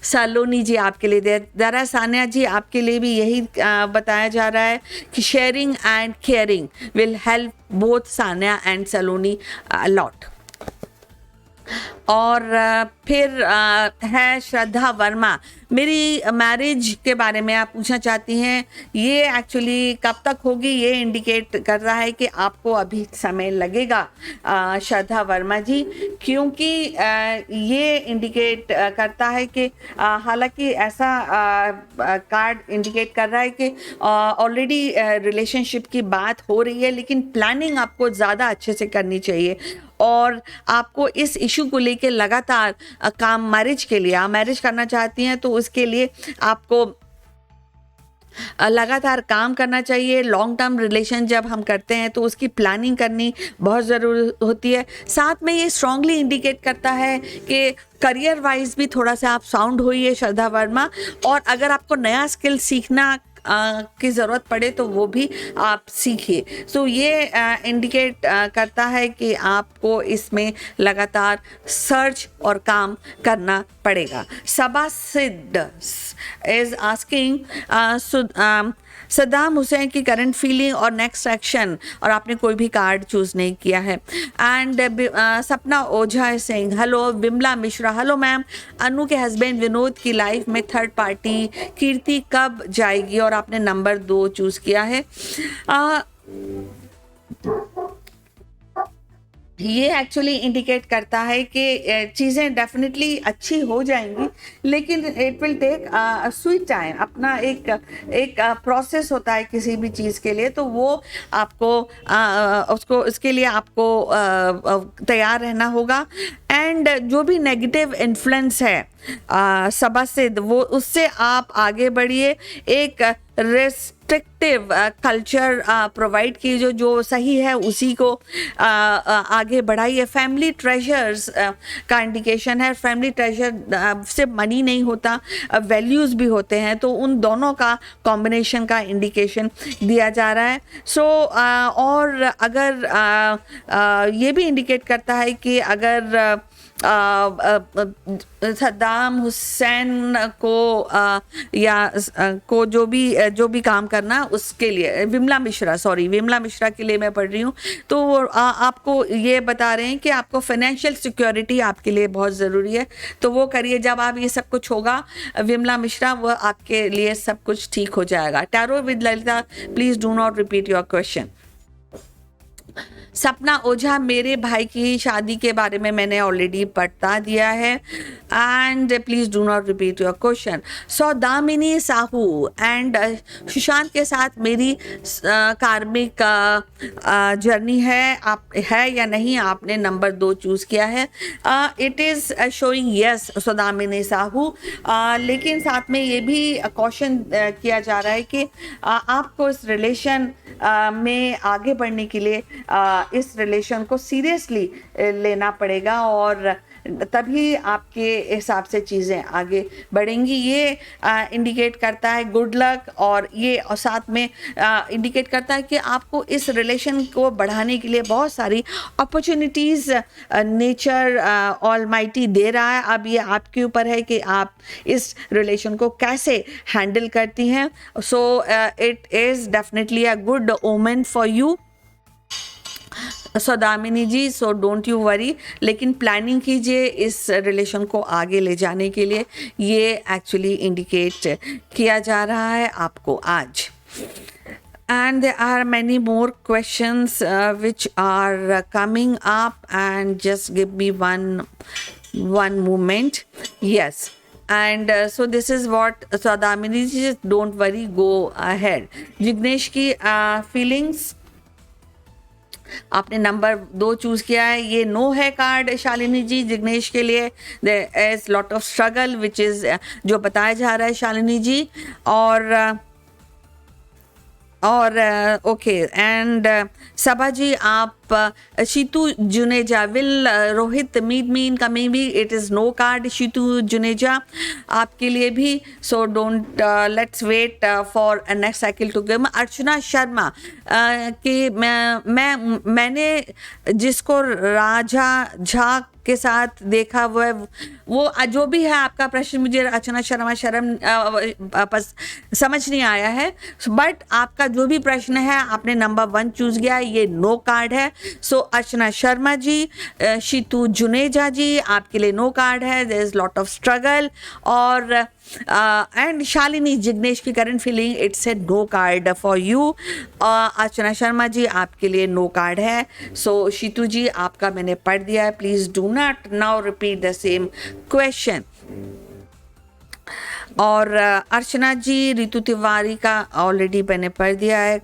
सलोनी जी आपके लिए दे रहा है। सानिया जी, आपके लिए भी यही बताया जा रहा है कि sharing and caring will help both Saniya and Saloni a lot. और फिर है श्रद्धा वर्मा, मेरी मैरिज के बारे में आप पूछना चाहती हैं। ये एक्चुअली कब तक होगी ये इंडिकेट कर रहा है कि आपको अभी समय लगेगा श्रद्धा वर्मा जी, क्योंकि ये इंडिकेट करता है कि हालांकि ऐसा कार्ड इंडिकेट कर रहा है कि ऑलरेडी रिलेशनशिप की बात हो रही है, लेकिन प्लानिंग आपको ज़्यादा अच्छे से करनी चाहिए और आपको इस इशू को लेके लगातार काम, मैरिज के लिए आप मैरिज करना चाहती हैं तो उसके लिए आपको लगातार काम करना चाहिए। लॉन्ग टर्म रिलेशन जब हम करते हैं तो उसकी प्लानिंग करनी बहुत ज़रूरी होती है। साथ में ये स्ट्रांगली इंडिकेट करता है कि करियर वाइज भी थोड़ा सा आप साउंड होइए श्रद्धा वर्मा, और अगर आपको नया स्किल सीखना की ज़रूरत पड़े तो वो भी आप सीखिए। सो ये इंडिकेट करता है कि आपको इसमें लगातार सर्च और काम करना पड़ेगा। सबा सिद्ध इज आस्किंग सद्दाम हुसैन की करंट फीलिंग और नेक्स्ट एक्शन, और आपने कोई भी कार्ड चूज़ नहीं किया है। And Sapna Ojha Singh, hello. Vimla Mishra, hello ma'am. Anu के हस्बैंड विनोद की लाइफ में थर्ड पार्टी कीर्ति कब जाएगी, और आपने नंबर 2 चूज़ किया है। ये एक्चुअली इंडिकेट करता है कि चीज़ें डेफिनेटली अच्छी हो जाएंगी, लेकिन it will take sweet time. अपना एक प्रोसेस होता है किसी भी चीज़ के लिए, तो वो आपको उसके लिए आपको तैयार रहना होगा। एंड जो भी नेगेटिव इन्फ्लुएंस है सबा से, वो उससे आप आगे बढ़िए। एक रेस्ट्रिक्टिव कल्चर प्रोवाइड कीजिए, जो सही है उसी को आगे बढ़ाइए। फैमिली ट्रेजर्स का इंडिकेशन है। फैमिली ट्रेजर सिर्फ मनी नहीं होता, वैल्यूज़ भी होते हैं, तो उन दोनों का कॉम्बिनेशन का इंडिकेशन दिया जा रहा है। सो और अगर ये भी इंडिकेट करता है कि अगर सद्दाम हुसैन को को जो भी काम करना, उसके लिए विमला मिश्रा के लिए मैं पढ़ रही हूँ, तो वो आपको ये बता रहे हैं कि आपको फाइनेंशियल सिक्योरिटी आपके लिए बहुत ज़रूरी है, तो वो करिए। जब आप ये सब कुछ होगा विमला मिश्रा, वो आपके लिए सब कुछ ठीक हो जाएगा। Tarot with Lalita, please do not repeat your question. सपना ओझा, मेरे भाई की शादी के बारे में मैंने ऑलरेडी बता दिया है, and please do not repeat your question. Saudamini Sahu and Sushant के साथ मेरी कार्मिक जर्नी है या नहीं, आपने नंबर 2 चूज किया है। It is showing yes Saudamini Sahu, लेकिन साथ में ये भी क्वेश्चन किया जा रहा है कि आपको इस रिलेशन में आगे बढ़ने के लिए इस रिलेशन को सीरियसली लेना पड़ेगा, और तभी आपके हिसाब से चीज़ें आगे बढ़ेंगी। ये इंडिकेट करता है गुड लक, और ये साथ में इंडिकेट करता है कि आपको इस रिलेशन को बढ़ाने के लिए बहुत सारी अपॉर्चुनिटीज़ नेचर ऑलमाइटी दे रहा है। अब ये आपके ऊपर है कि आप इस रिलेशन को कैसे हैंडल करती हैं। So it is definitely a good omen for you Saudamini ji, so don't you worry, लेकिन प्लानिंग कीजिए इस रिलेशन को आगे ले जाने के लिए। ये एक्चुअली इंडिकेट किया जा रहा है आपको आज। And there are many more questions which are coming up, and just give me one moment. Yes. And so this is what Saudamini ji, just don't worry, go ahead. Jignesh की feelings, आपने number 2 choose किया है, ये no है card Shalini जी जिग्नेश के लिए। There is lot of struggle which is जो बताया जा रहा है शालिनी जी। और ओके, एंड सबा जी, आप Shitu Juneja will Rohit mean coming भी, it is no card Shitu Juneja आपके लिए भी। So don't let's wait for next cycle to give. Archana Sharma कि मैंने जिसको राजा झा के साथ देखा वो जो भी है आपका प्रश्न, मुझे अर्चना शर्मा समझ नहीं आया है, बट आपका जो भी प्रश्न है आपने नंबर 1 चूज किया है, ये नो कार्ड है। सो अर्चना शर्मा जी, शीतू जुनेजा जी, आपके लिए नो कार्ड है, there is lot of struggle. और एंड शालिनी जिग्नेश की current feeling, it's a no card for you. Archana Sharma ji, आपके लिए नो कार्ड है। सो शीतू जी, आपका मैंने पढ़ दिया है, please do not now repeat the same question. और अर्चना जी, रितु तिवारी का ऑलरेडी मैंने पढ़ दिया है।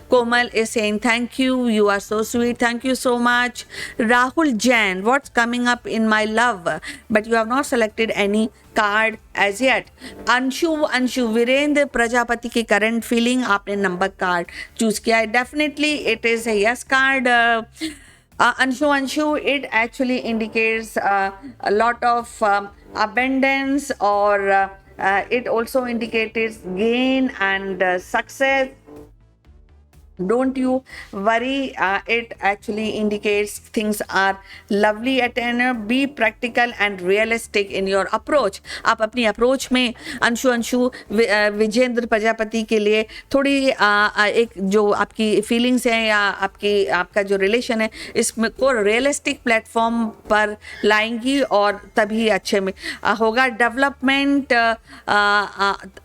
Komal is saying thank you are so sweet, thank you so much. Rahul Jain, what's coming up in my love, but you have not selected any card as yet. Anshu Virendra Prajapati की current feeling, आपने number card choose किया है, definitely it is a yes card. Anshu, it actually indicates a lot of abundance, or it also indicates gain and success. Don't you worry, it actually indicates things are lovely at hand. Be practical and realistic in your approach. आप अपनी approach में अंशु विजेंद्र प्रजापति के लिए थोड़ी एक जो आपकी feelings हैं या आपका जो रिलेशन है, इसमें को रियलिस्टिक प्लेटफॉर्म पर लाएंगी, और तभी अच्छे में होगा डेवलपमेंट।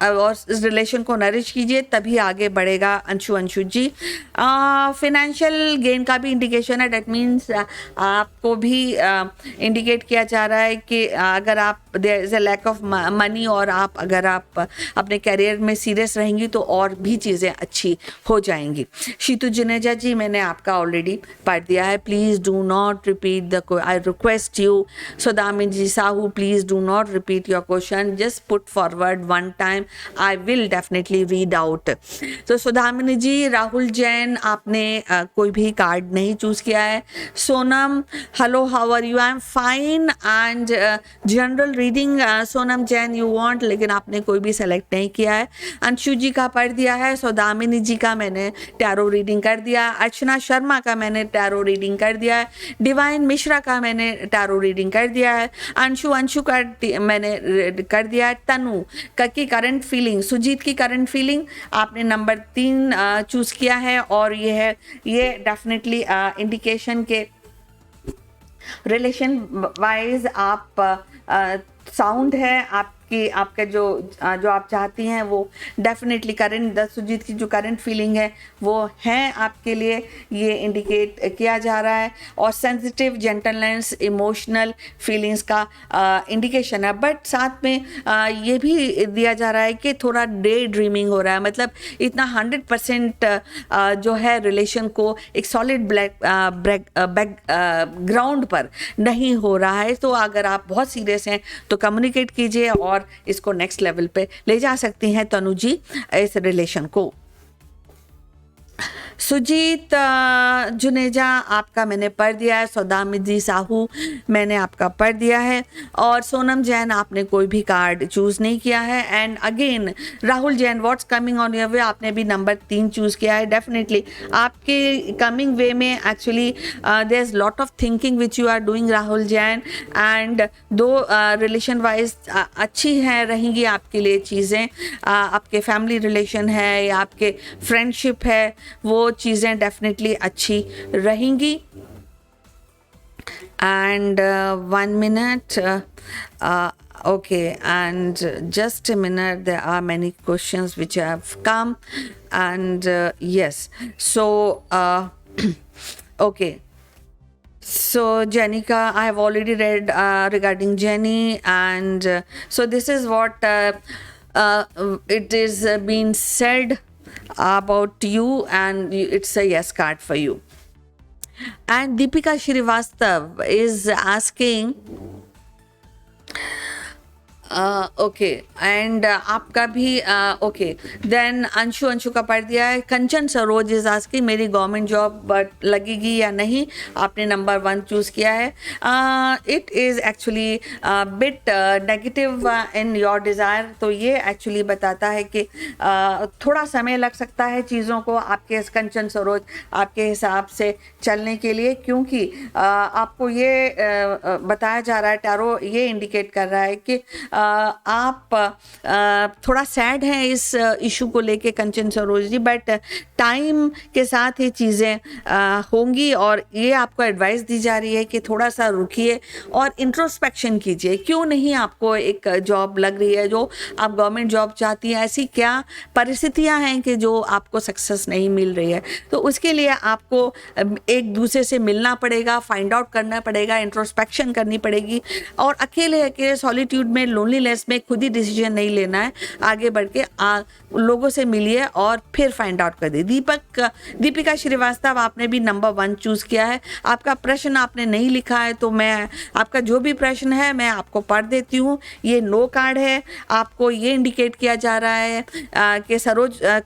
और इस रिलेशन को नरिश कीजिए, तभी आगे बढ़ेगा अंशु जी। फिनेंशियल गेन का भी इंडिकेशन है, डेट मीन्स आपको भी इंडिकेट किया जा रहा है कि अगर आप there is a lack of money और अगर आप अपने करियर में सीरियस रहेंगी तो और भी चीज़ें अच्छी हो जाएंगी। शीतू जुनेजा जी, मैंने आपका ऑलरेडी पढ़ दिया है। Please do not repeat the, I request you. Sudhamini Sahu, please do not repeat your question. Just put forward one time. I will definitely read out. So Sudhamini ji, Rahul Jain, आपने कोई भी card नहीं choose किया है। Sonam, hello, how are you? I am fine and general reading Sonam Jain you want, लेकिन आपने कोई भी सेलेक्ट नहीं किया है। अंशु जी का पढ़ दिया है। सौदामिनी जी का मैंने टैरो रीडिंग कर दिया। अर्चना शर्मा का मैंने टैरो रीडिंग कर दिया है। डिवाइन मिश्रा का मैंने टैरो रीडिंग कर दिया है। अंशु का मैंने कर दिया है। तनु का की करंट फीलिंग, सुजीत की करंट फीलिंग आपने नंबर 3 चूज किया है और ये डेफिनेटली इंडिकेशन के रिलेशन वाइज आप साउंड है आपके जो आप चाहती हैं वो डेफिनेटली करंट सुजीत की जो करंट फीलिंग है वो है आपके लिए, ये इंडिकेट किया जा रहा है। और सेंसिटिव, जेंटलनेस, इमोशनल फीलिंग्स का इंडिकेशन है। बट साथ में ये भी दिया जा रहा है कि थोड़ा डे ड्रीमिंग हो रहा है, मतलब इतना 100% जो है रिलेशन को एक सॉलिड बैकग्राउंड पर नहीं हो रहा है। तो अगर आप बहुत सीरियस हैं तो कम्युनिकेट कीजिए और इसको नेक्स्ट लेवल पे ले जा सकती हैं तनु जी इस रिलेशन को। सुजीत जुनेजा आपका मैंने पढ़ दिया है। सौदामिनी साहू मैंने आपका पढ़ दिया है। और सोनम जैन आपने कोई भी कार्ड चूज़ नहीं किया है। And again Rahul Jain, what's coming on your way, आपने भी नंबर 3 चूज़ किया है। डेफिनेटली आपके कमिंग वे में actually there is lot of thinking which you are doing Rahul Jain, and दो रिलेशन वाइज अच्छी हैं रहेंगी आपके लिए चीज़ें। आपके फैमिली रिलेशन है या आपके फ्रेंडशिप है, वो चीज़ें डेफिनेटली अच्छी रहेंगी। And 1 minute, okay, and just a minute, there are many questions which have come, and yes, so okay. So Jenica, I have already read regarding Jenny, and so this is what it is being said about you, and it's a yes card for you. And Deepika Srivastav is asking okay, and आपका भी okay. Then Anshu का पढ़ दिया है। Kanchan Saroj is asking मेरी government job लगेगी या नहीं, आपने नंबर 1 चूज़ किया है। It is actually bit negative in your desire, तो ये एक्चुअली बताता है कि थोड़ा समय लग सकता है चीज़ों को आपके कंचन सरोज आपके हिसाब से चलने के लिए, क्योंकि आपको ये बताया जा रहा है, टैरो ये इंडिकेट कर रहा है कि आप थोड़ा सैड हैं इस इशू को लेके कंचन सरोज जी, बट टाइम के साथ ये चीज़ें होंगी और ये आपको एडवाइस दी जा रही है कि थोड़ा सा रुकिए और इंट्रोस्पेक्शन कीजिए। क्यों नहीं आपको एक जॉब लग रही है, जो आप गवर्नमेंट जॉब चाहती हैं, ऐसी क्या परिस्थितियां हैं कि जो आपको सक्सेस नहीं मिल रही है, तो उसके लिए आपको एक दूसरे से मिलना पड़ेगा, फाइंड आउट करना पड़ेगा, इंट्रोस्पेक्शन करनी पड़ेगी, और अकेले के सॉलिट्यूड में, लोनलीनेस में खुद ही डिसीजन नहीं लेना है, आगे बढ़ के लोगों से मिलिए और फिर फाइंड आउट कर दीजिए। दीपिका श्रीवास्तव, आपने भी नंबर 1 चूज़ किया है। आपका प्रश्न आपने नहीं लिखा है, तो मैं आपका जो भी प्रश्न है मैं आपको पढ़ देती हूँ। ये नो कार्ड है, आपको ये इंडिकेट किया जा रहा है कि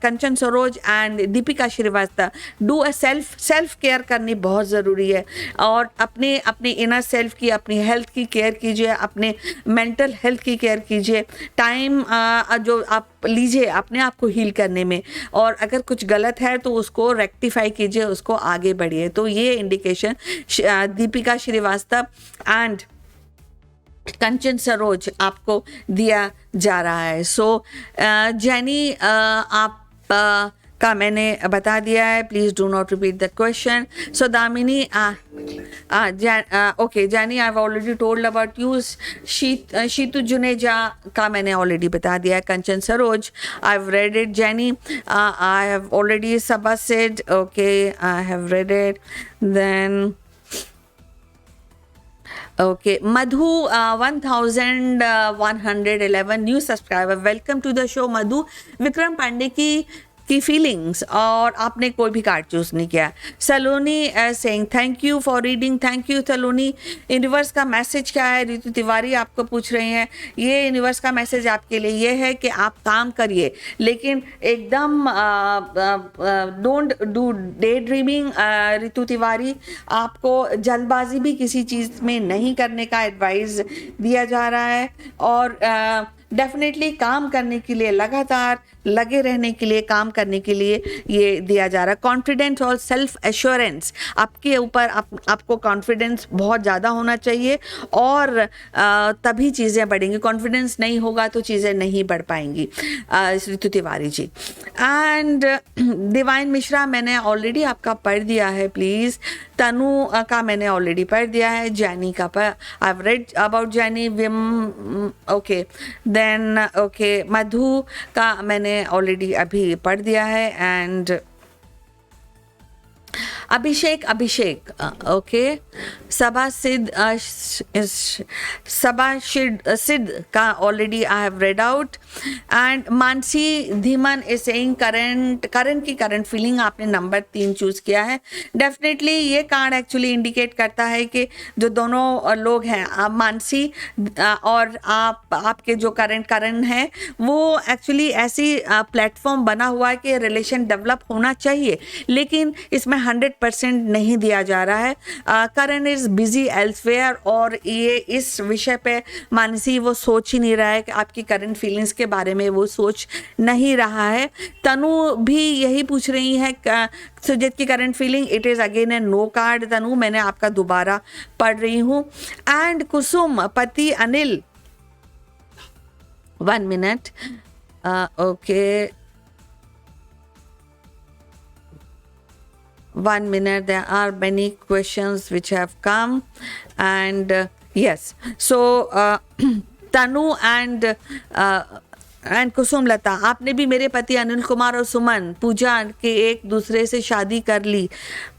Kanchan Saroj and Deepika Srivastava do a self care करनी बहुत ज़रूरी है, और अपने इनर सेल्फ की, अपनी हेल्थ की केयर कीजिए, अपने मेंटल हेल्थ की केयर कीजिए। टाइम जो आप लीजिए अपने आप को हील करने में, और अगर कुछ गलत है तो उसको रेक्टिफाई कीजिए, उसको आगे बढ़िए। तो ये इंडिकेशन दीपिका श्रीवास्तव एंड कंचन सरोज आपको दिया जा रहा है। सो जैनी, आप का मैंने बता दिया है, please do not repeat the question. So Damini, okay Jenny, I have already told about you. Shitu Juneja का मैंने ऑलरेडी बता दिया है. Kanchan Saroj, I have read it. Jenny, I have already. Saba said, okay I have read it. Then okay, Madhu, 1111 new subscriber, welcome to the show Madhu. Vikram Pandey की feelings, और आपने कोई भी कार्ड चूज नहीं किया. Saloni saying thank you for reading. Thank you Saloni. Universe का message क्या है? रितु तिवारी आपको पूछ रहे हैं. ये यूनिवर्स का मैसेज आपके लिए ये है कि आप काम करिए, लेकिन एकदम don't do day dreaming. Ritu Tiwari, आपको जल्दबाजी भी किसी चीज़ में नहीं करने का एडवाइस दिया जा रहा है, और डेफिनेटली काम करने के लिए, लगातार लगे रहने के लिए, काम करने के लिए ये दिया जा रहा है. कॉन्फिडेंस और सेल्फ एश्योरेंस आपके ऊपर, आपको कॉन्फिडेंस बहुत ज़्यादा होना चाहिए, और तभी चीज़ें बढ़ेंगी. कॉन्फिडेंस नहीं होगा तो चीज़ें नहीं बढ़ पाएंगी. रितु तिवारी जी. एंड डिवाइन मिश्रा, मैंने ऑलरेडी आपका पढ़ दिया है, प्लीज़. तनु का मैंने ऑलरेडी पढ़ दिया है. जैनी का I have read about Jenny. विम, ओके. देन ओके, मधु का मैंने ऑलरेडी अभी पढ़ दिया है. And Abhishek, okay. सबा सिद्ध का already I have red out. And Mansi Dhiman is saying current feeling. आपने नंबर 3 चूज किया है. डेफिनेटली ये कार्ड एक्चुअली इंडिकेट करता है कि जो दोनों लोग हैं, मानसी और आपके जो करण है, वो एक्चुअली ऐसी प्लेटफॉर्म बना हुआ है कि रिलेशन डेवलप होना चाहिए, लेकिन इसमें 100% नहीं दिया जा रहा है. करण इज बिजी एल्सवेयर, और ये इस विषय पे मानसी वो सोच ही नहीं रहा है कि आपकी करंट फीलिंग्स के बारे में वो सोच नहीं रहा है. तनु भी यही पूछ रही है सुजीत की current feeling. It is again a no card. Tanu, मैंने आपका दोबारा पढ़ रही हूँ. एंड कुसुम, पति Anil, 1 minute, okay, 1 minute. There are many questions which have come, and yes, so Tanu and कुसुम लता, आपने भी मेरे पति अनिल कुमार और सुमन पूजा के एक दूसरे से शादी कर ली.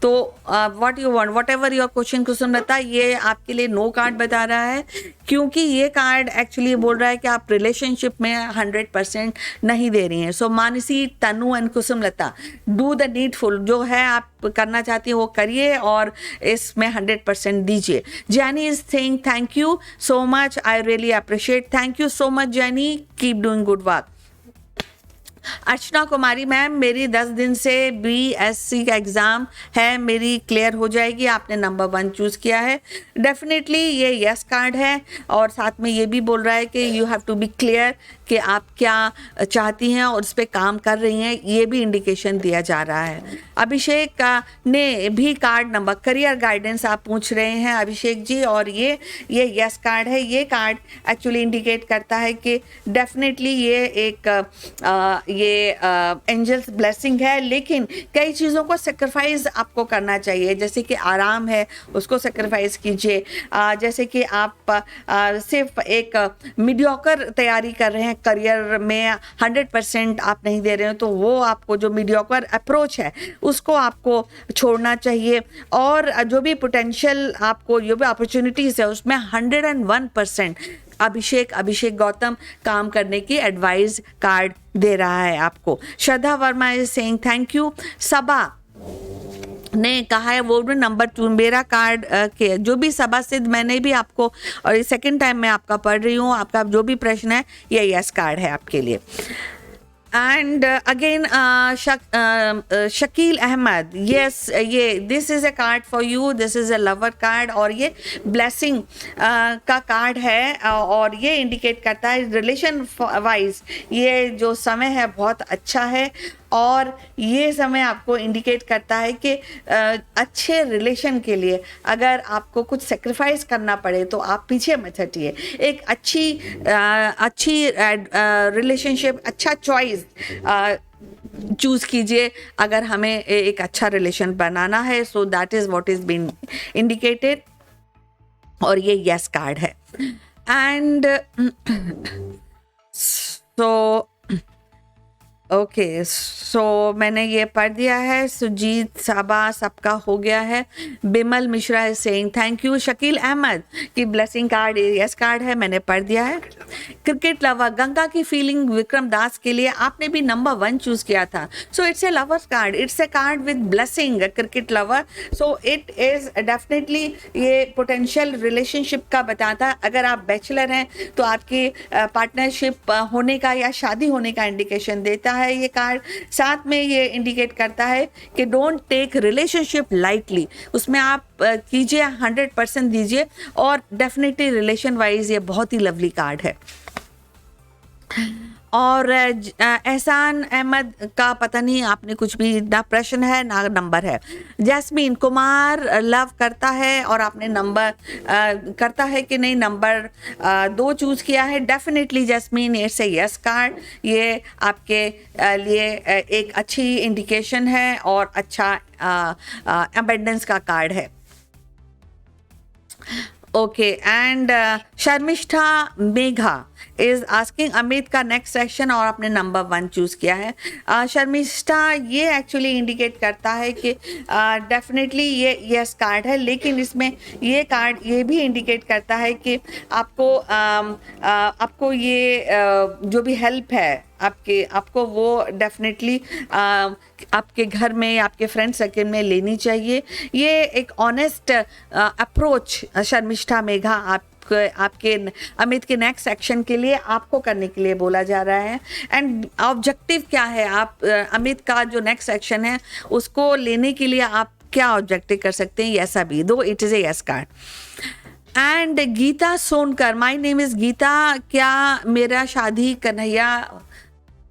तो what you want, whatever your question Kusum Lata, ये आपके लिए नो कार्ड बता रहा है, क्योंकि ये कार्ड एक्चुअली बोल रहा है कि आप रिलेशनशिप में 100% नहीं दे रही हैं. So Mansi, Tanu and Kusum Lata, do the needful. जो है आप करना चाहती हैं वो करिए, और इसमें 100% दीजिए. Jenny is saying thank you so much, I really appreciate. Thank you so much Jenny, keep doing good work. Archana Kumari ma'am, मेरी 10 दिन से BSc का एग्ज़ाम है, मेरी क्लियर हो जाएगी. आपने नंबर 1 चूज़ किया है. डेफिनेटली ये यस कार्ड है, और साथ में ये भी बोल रहा है कि you have to be clear कि आप क्या चाहती हैं और उस पर काम कर रही हैं, ये भी इंडिकेशन दिया जा रहा है. अभिषेक का ने भी कार्ड नंबर, करियर गाइडेंस आप पूछ रहे हैं अभिषेक जी, और ये यस कार्ड है. ये कार्ड एक्चुअली इंडिकेट करता है कि डेफिनेटली ये एक ये एंजल्स ब्लेसिंग है, लेकिन कई चीज़ों को सेक्रीफाइस आपको करना चाहिए. जैसे कि आराम है, उसको सेक्रीफाइस कीजिए. जैसे कि आप सिर्फ एक मीडियोकर तैयारी कर रहे हैं, करियर में 100% आप नहीं दे रहे हो, तो वो आपको जो मीडियोकर अप्रोच है उसको आपको छोड़ना चाहिए. और जो भी पोटेंशियल आपको, जो भी अपॉर्चुनिटीज़ है, उसमें 101% अभिषेक गौतम काम करने की एडवाइस कार्ड दे रहा है आपको. Shraddha Verma is saying thank you. Saba ने कहा है वो भी नंबर 2 मेरा कार्ड के जो भी सभा सिद्ध, मैंने भी आपको, और ये सेकंड टाइम मैं आपका पढ़ रही हूँ, आपका जो भी प्रश्न है ये यस कार्ड है आपके लिए. And again, Shakeel Ahmad, yes, ये this is a card for you, this is a lover card, और ये blessing का कार्ड है, और ये इंडिकेट करता है रिलेशन वाइज ये जो समय है बहुत अच्छा है, और ये समय आपको इंडिकेट करता है कि अच्छे रिलेशन के लिए अगर आपको कुछ सेक्रीफाइस करना पड़े तो आप पीछे मत हटिए. एक अच्छी रिलेशनशिप, अच्छा चॉइस वाइज चूज कीजिए अगर हमें एक अच्छा रिलेशन बनाना है. So that is what is been indicated और ये यस कार्ड है. एंड सो ओके, सो मैंने ये पढ़ दिया है. सुजीत साबा सबका हो गया है. Bimal Mishra is saying thank you. Shakeel Ahmed की ब्लेसिंग कार्ड यस कार्ड है, मैंने पढ़ दिया है. क्रिकेट लवर गंगा की फीलिंग विक्रम दास के लिए आपने भी नंबर 1 चूज किया था. So it's a lovers card, it's a card with blessing cricket lover. So it is definitely ये पोटेंशियल रिलेशनशिप का बताता है. अगर आप बैचलर हैं तो आपकी पार्टनरशिप होने का या शादी होने का इंडिकेशन देता है ये कार्ड. साथ में ये इंडिकेट करता है कि डोंट टेक रिलेशनशिप लाइटली. उसमें आप कीजिए 100% दीजिए. और डेफिनेटली रिलेशन वाइज ये बहुत ही लवली कार्ड है. और एहसान अहमद का पता नहीं, आपने कुछ भी ना प्रश्न है ना नंबर है. जैस्मीन कुमार लव करता है और आपने नंबर करता है कि नहीं, नंबर 2 चूज किया है. Definitely jasmine it's a yes card. ये आपके लिए एक अच्छी इंडिकेशन है और अच्छा अबेंडेंस का कार्ड है. Okay, and Sharmishtha Megha is asking Amit का नेक्स्ट सेक्शन और आपने नंबर 1 चूज किया है. शर्मिष्ठा, ये एक्चुअली इंडिकेट करता है कि डेफिनेटली ये यस कार्ड है, लेकिन इसमें ये कार्ड ये भी इंडिकेट करता है कि आपको ये जो भी हेल्प है आपको वो डेफिनेटली आपके घर में, आपके फ्रेंड सर्कल में लेनी चाहिए. ये एक ऑनेस्ट अप्रोच शर्मिष्ठा मेघा आपके अमित के नेक्स्ट सेक्शन के लिए आपको करने के लिए बोला जा रहा है. एंड ऑब्जेक्टिव क्या है, आप अमित का जो नेक्स्ट सेक्शन है उसको लेने के लिए आप क्या ऑब्जेक्टिव कर सकते हैं, ऐसा भी दो it is a yes card. And Geeta Sonkar, my name is Geeta, क्या मेरा शादी कन्हैया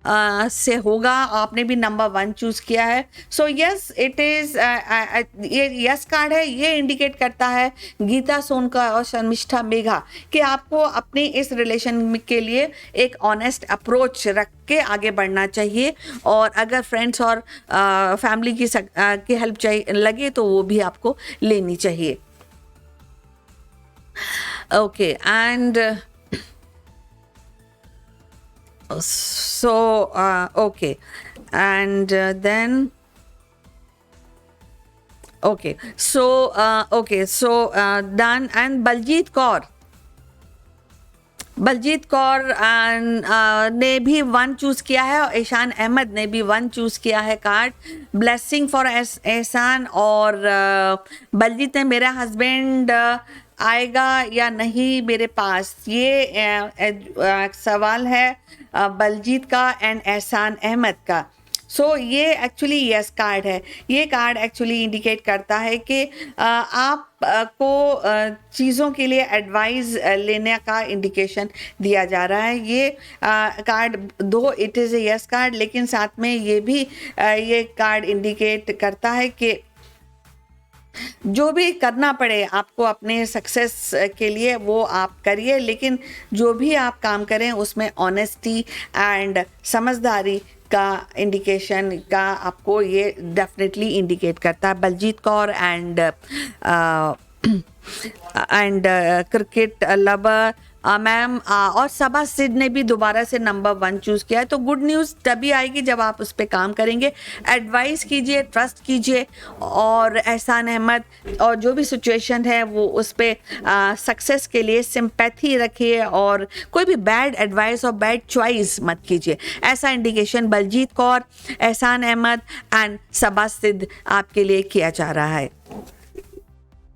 से होगा? आपने भी नंबर 1 चूज किया है. सो यस इट इज ये यस कार्ड है. ये इंडिकेट करता है गीता सोनकर और शर्मिष्ठा मेघा कि आपको अपने इस रिलेशन के लिए एक ऑनेस्ट अप्रोच रख के आगे बढ़ना चाहिए. और अगर फ्रेंड्स और फैमिली की हेल्प चाहिए लगे तो वो भी आपको लेनी चाहिए. Okay, and so okay, and then okay, so done. And Baljit Kaur ने भी 1 चूज किया है और एहसान अहमद ने भी 1 चूज किया है कार्ड. ब्लेसिंग फॉर एहसान. और बलजीत ने मेरा हस्बैंड आएगा या नहीं मेरे पास, ये सवाल है बलजीत का एंड एहसान अहमद का. सो ये एक्चुअली यस कार्ड है. ये कार्ड एक्चुअली इंडिकेट करता है कि आप को चीज़ों के लिए एडवाइस लेने का इंडिकेशन दिया जा रहा है. ये card though it is a yes card, लेकिन साथ में ये भी ये कार्ड इंडिकेट करता है कि जो भी करना पड़े आपको अपने सक्सेस के लिए वो आप करिए, लेकिन जो भी आप काम करें उसमें ऑनेस्टी एंड समझदारी का इंडिकेशन का आपको ये डेफिनेटली इंडिकेट करता है. Baljeet Kaur and cricket lover ma'am और सबा सिड ने भी दोबारा से नंबर 1 चूज़ किया है. तो गुड न्यूज़ तभी आएगी जब आप उस पर काम करेंगे. एडवाइस कीजिए, ट्रस्ट कीजिए और एहसान अहमद और जो भी सिचुएशन है वो उस पर सक्सेस के लिए सिंपैथी रखिए और कोई भी बैड एडवाइस और बैड चॉइस मत कीजिए. ऐसा इंडिकेशन बलजीत कौर, एहसान अहमद एंड सबा सिद आपके लिए किया जा रहा है.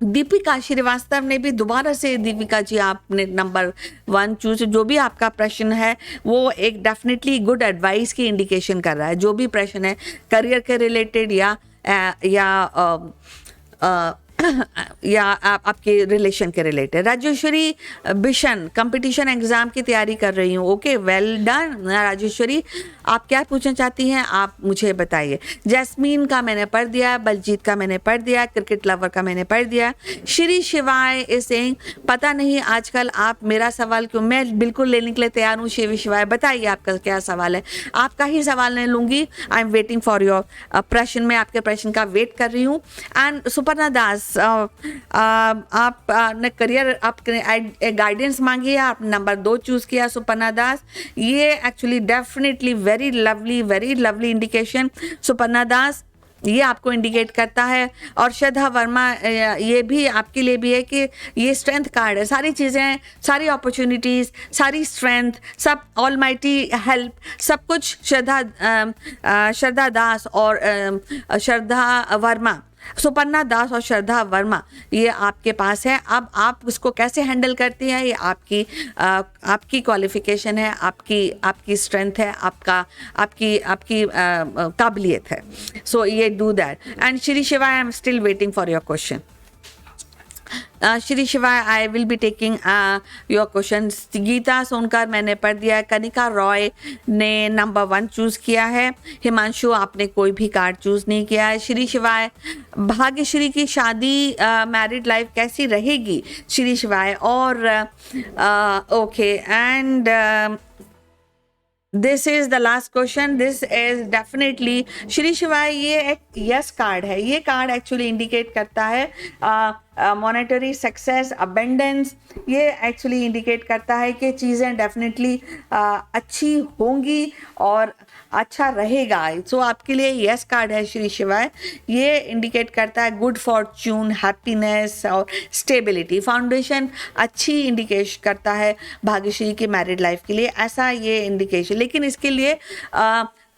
दीपिका श्रीवास्तव ने भी दोबारा से, दीपिका जी आपने नंबर 1 चूज. जो भी आपका प्रश्न है वो एक डेफिनेटली गुड एडवाइस की इंडिकेशन कर रहा है. जो भी प्रश्न है करियर के रिलेटेड या या आपके रिलेशन के related. Rajeshwari Bishan, competition exam की तैयारी कर रही हूँ। Okay, well done Rajeshwari. आप क्या पूछना चाहती हैं, आप मुझे बताइए। जैस्मीन का मैंने पढ़ दिया, बलजीत का मैंने पढ़ दिया, क्रिकेट लवर का मैंने पढ़ दिया। श्री शिवाय इज सेइंग पता नहीं आजकल आप मेरा सवाल क्यों, मैं बिल्कुल लेने के लिए तैयार हूँ। श्री शिवाय बताइए आपका क्या सवाल है। आपका ही सवाल मैं लूँगी। I am waiting for your प्रश्न, में आपके प्रश्न का वेट कर रही हूँ। एंड सुपर्णा दास, आप ने करियर आप गाइडेंस मांगी है, आप नंबर 2 चूज़ किया सुपर्णा दास। ये actually definitely very lovely indication Suparna Das, ये आपको इंडिकेट करता है। और श्रद्धा वर्मा, ये भी आपके लिए भी है कि ये स्ट्रेंथ कार्ड है। सारी चीज़ें, सारी अपॉर्चुनिटीज़, सारी स्ट्रेंथ, सब ऑलमाइटी हेल्प, सब कुछ श्रद्धा दास और श्रद्धा वर्मा, सुपर्णा दास और श्रद्धा वर्मा, ये आपके पास है। अब आप उसको कैसे हैंडल करती हैं, ये आपकी क्वालिफिकेशन है, आपकी स्ट्रेंथ है, आपकी काबिलियत है। सो ये do that. And Shri Shiva, I am still waiting for your question. Shri Shivay, I will be taking your question. Geeta Sonkar मैंने पढ़ दिया है। कनिका रॉय ने नंबर 1 चूज़ किया है। हिमांशु, आपने कोई भी कार्ड चूज़ नहीं किया है। श्री शिवाय, भाग्यश्री की शादी मैरिड लाइफ कैसी रहेगी श्री शिवाय। और okay, and this is the last question. This is definitely Shri शिवाय, ये एक यस कार्ड है। ये कार्ड एक्चुअली इंडिकेट करता है मॉनेटरी सक्सेस, अबेंडेंस। ये एक्चुअली इंडिकेट करता है कि चीज़ें डेफिनेटली अच्छी होंगी और अच्छा रहेगा। सो आपके लिए यस कार्ड है श्री शिवाय। ये इंडिकेट करता है गुड फॉर्च्यून, हैप्पीनेस और स्टेबिलिटी। फाउंडेशन अच्छी इंडिकेशन करता है भाग्यश्री की मैरिड लाइफ के लिए, ऐसा ये इंडिकेशन। लेकिन इसके लिए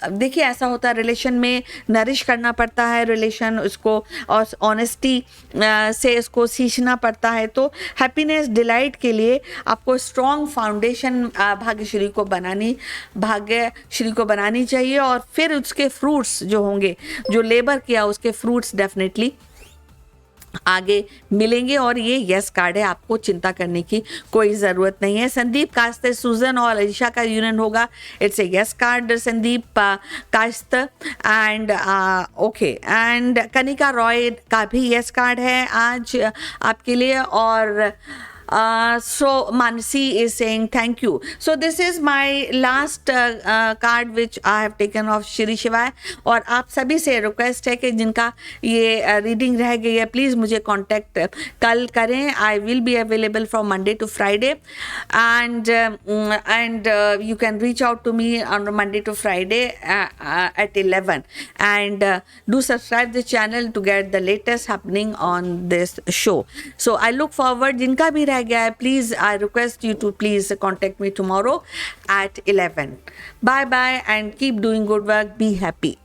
देखिए, ऐसा होता है रिलेशन में नरिश करना पड़ता है रिलेशन, उसको और ऑनेस्टी से उसको सींचना पड़ता है। तो हैप्पीनेस, डिलाइट के लिए आपको स्ट्रॉन्ग फाउंडेशन भाग्यश्री को बनानी चाहिए। और फिर उसके फ्रूट्स जो होंगे, जो लेबर किया उसके फ्रूट्स डेफिनेटली आगे मिलेंगे। और ये यस कार्ड है, आपको चिंता करने की कोई ज़रूरत नहीं है। संदीप कास्ते, सुजन और अलीशा का यूनियन होगा, it's a yes card Sandeep कास्त। And okay, and Kanika Roy का भी यस कार्ड है आज आपके लिए। और so Mansi is saying thank you. So this is my last card which I have taken of Shri Shivaya। और आप सभी से रिक्वेस्ट है कि जिनका ये रीडिंग रह गई है, प्लीज़ मुझे कांटेक्ट कल करें। I will be available from Monday to Friday and you can reach out to me on Monday to Friday at 11 and do subscribe the channel to get the latest happening on this show. So I look forward, जिनका भी रह गया है, please I request you to please contact me tomorrow at 11. Bye bye and keep doing good work. Be happy.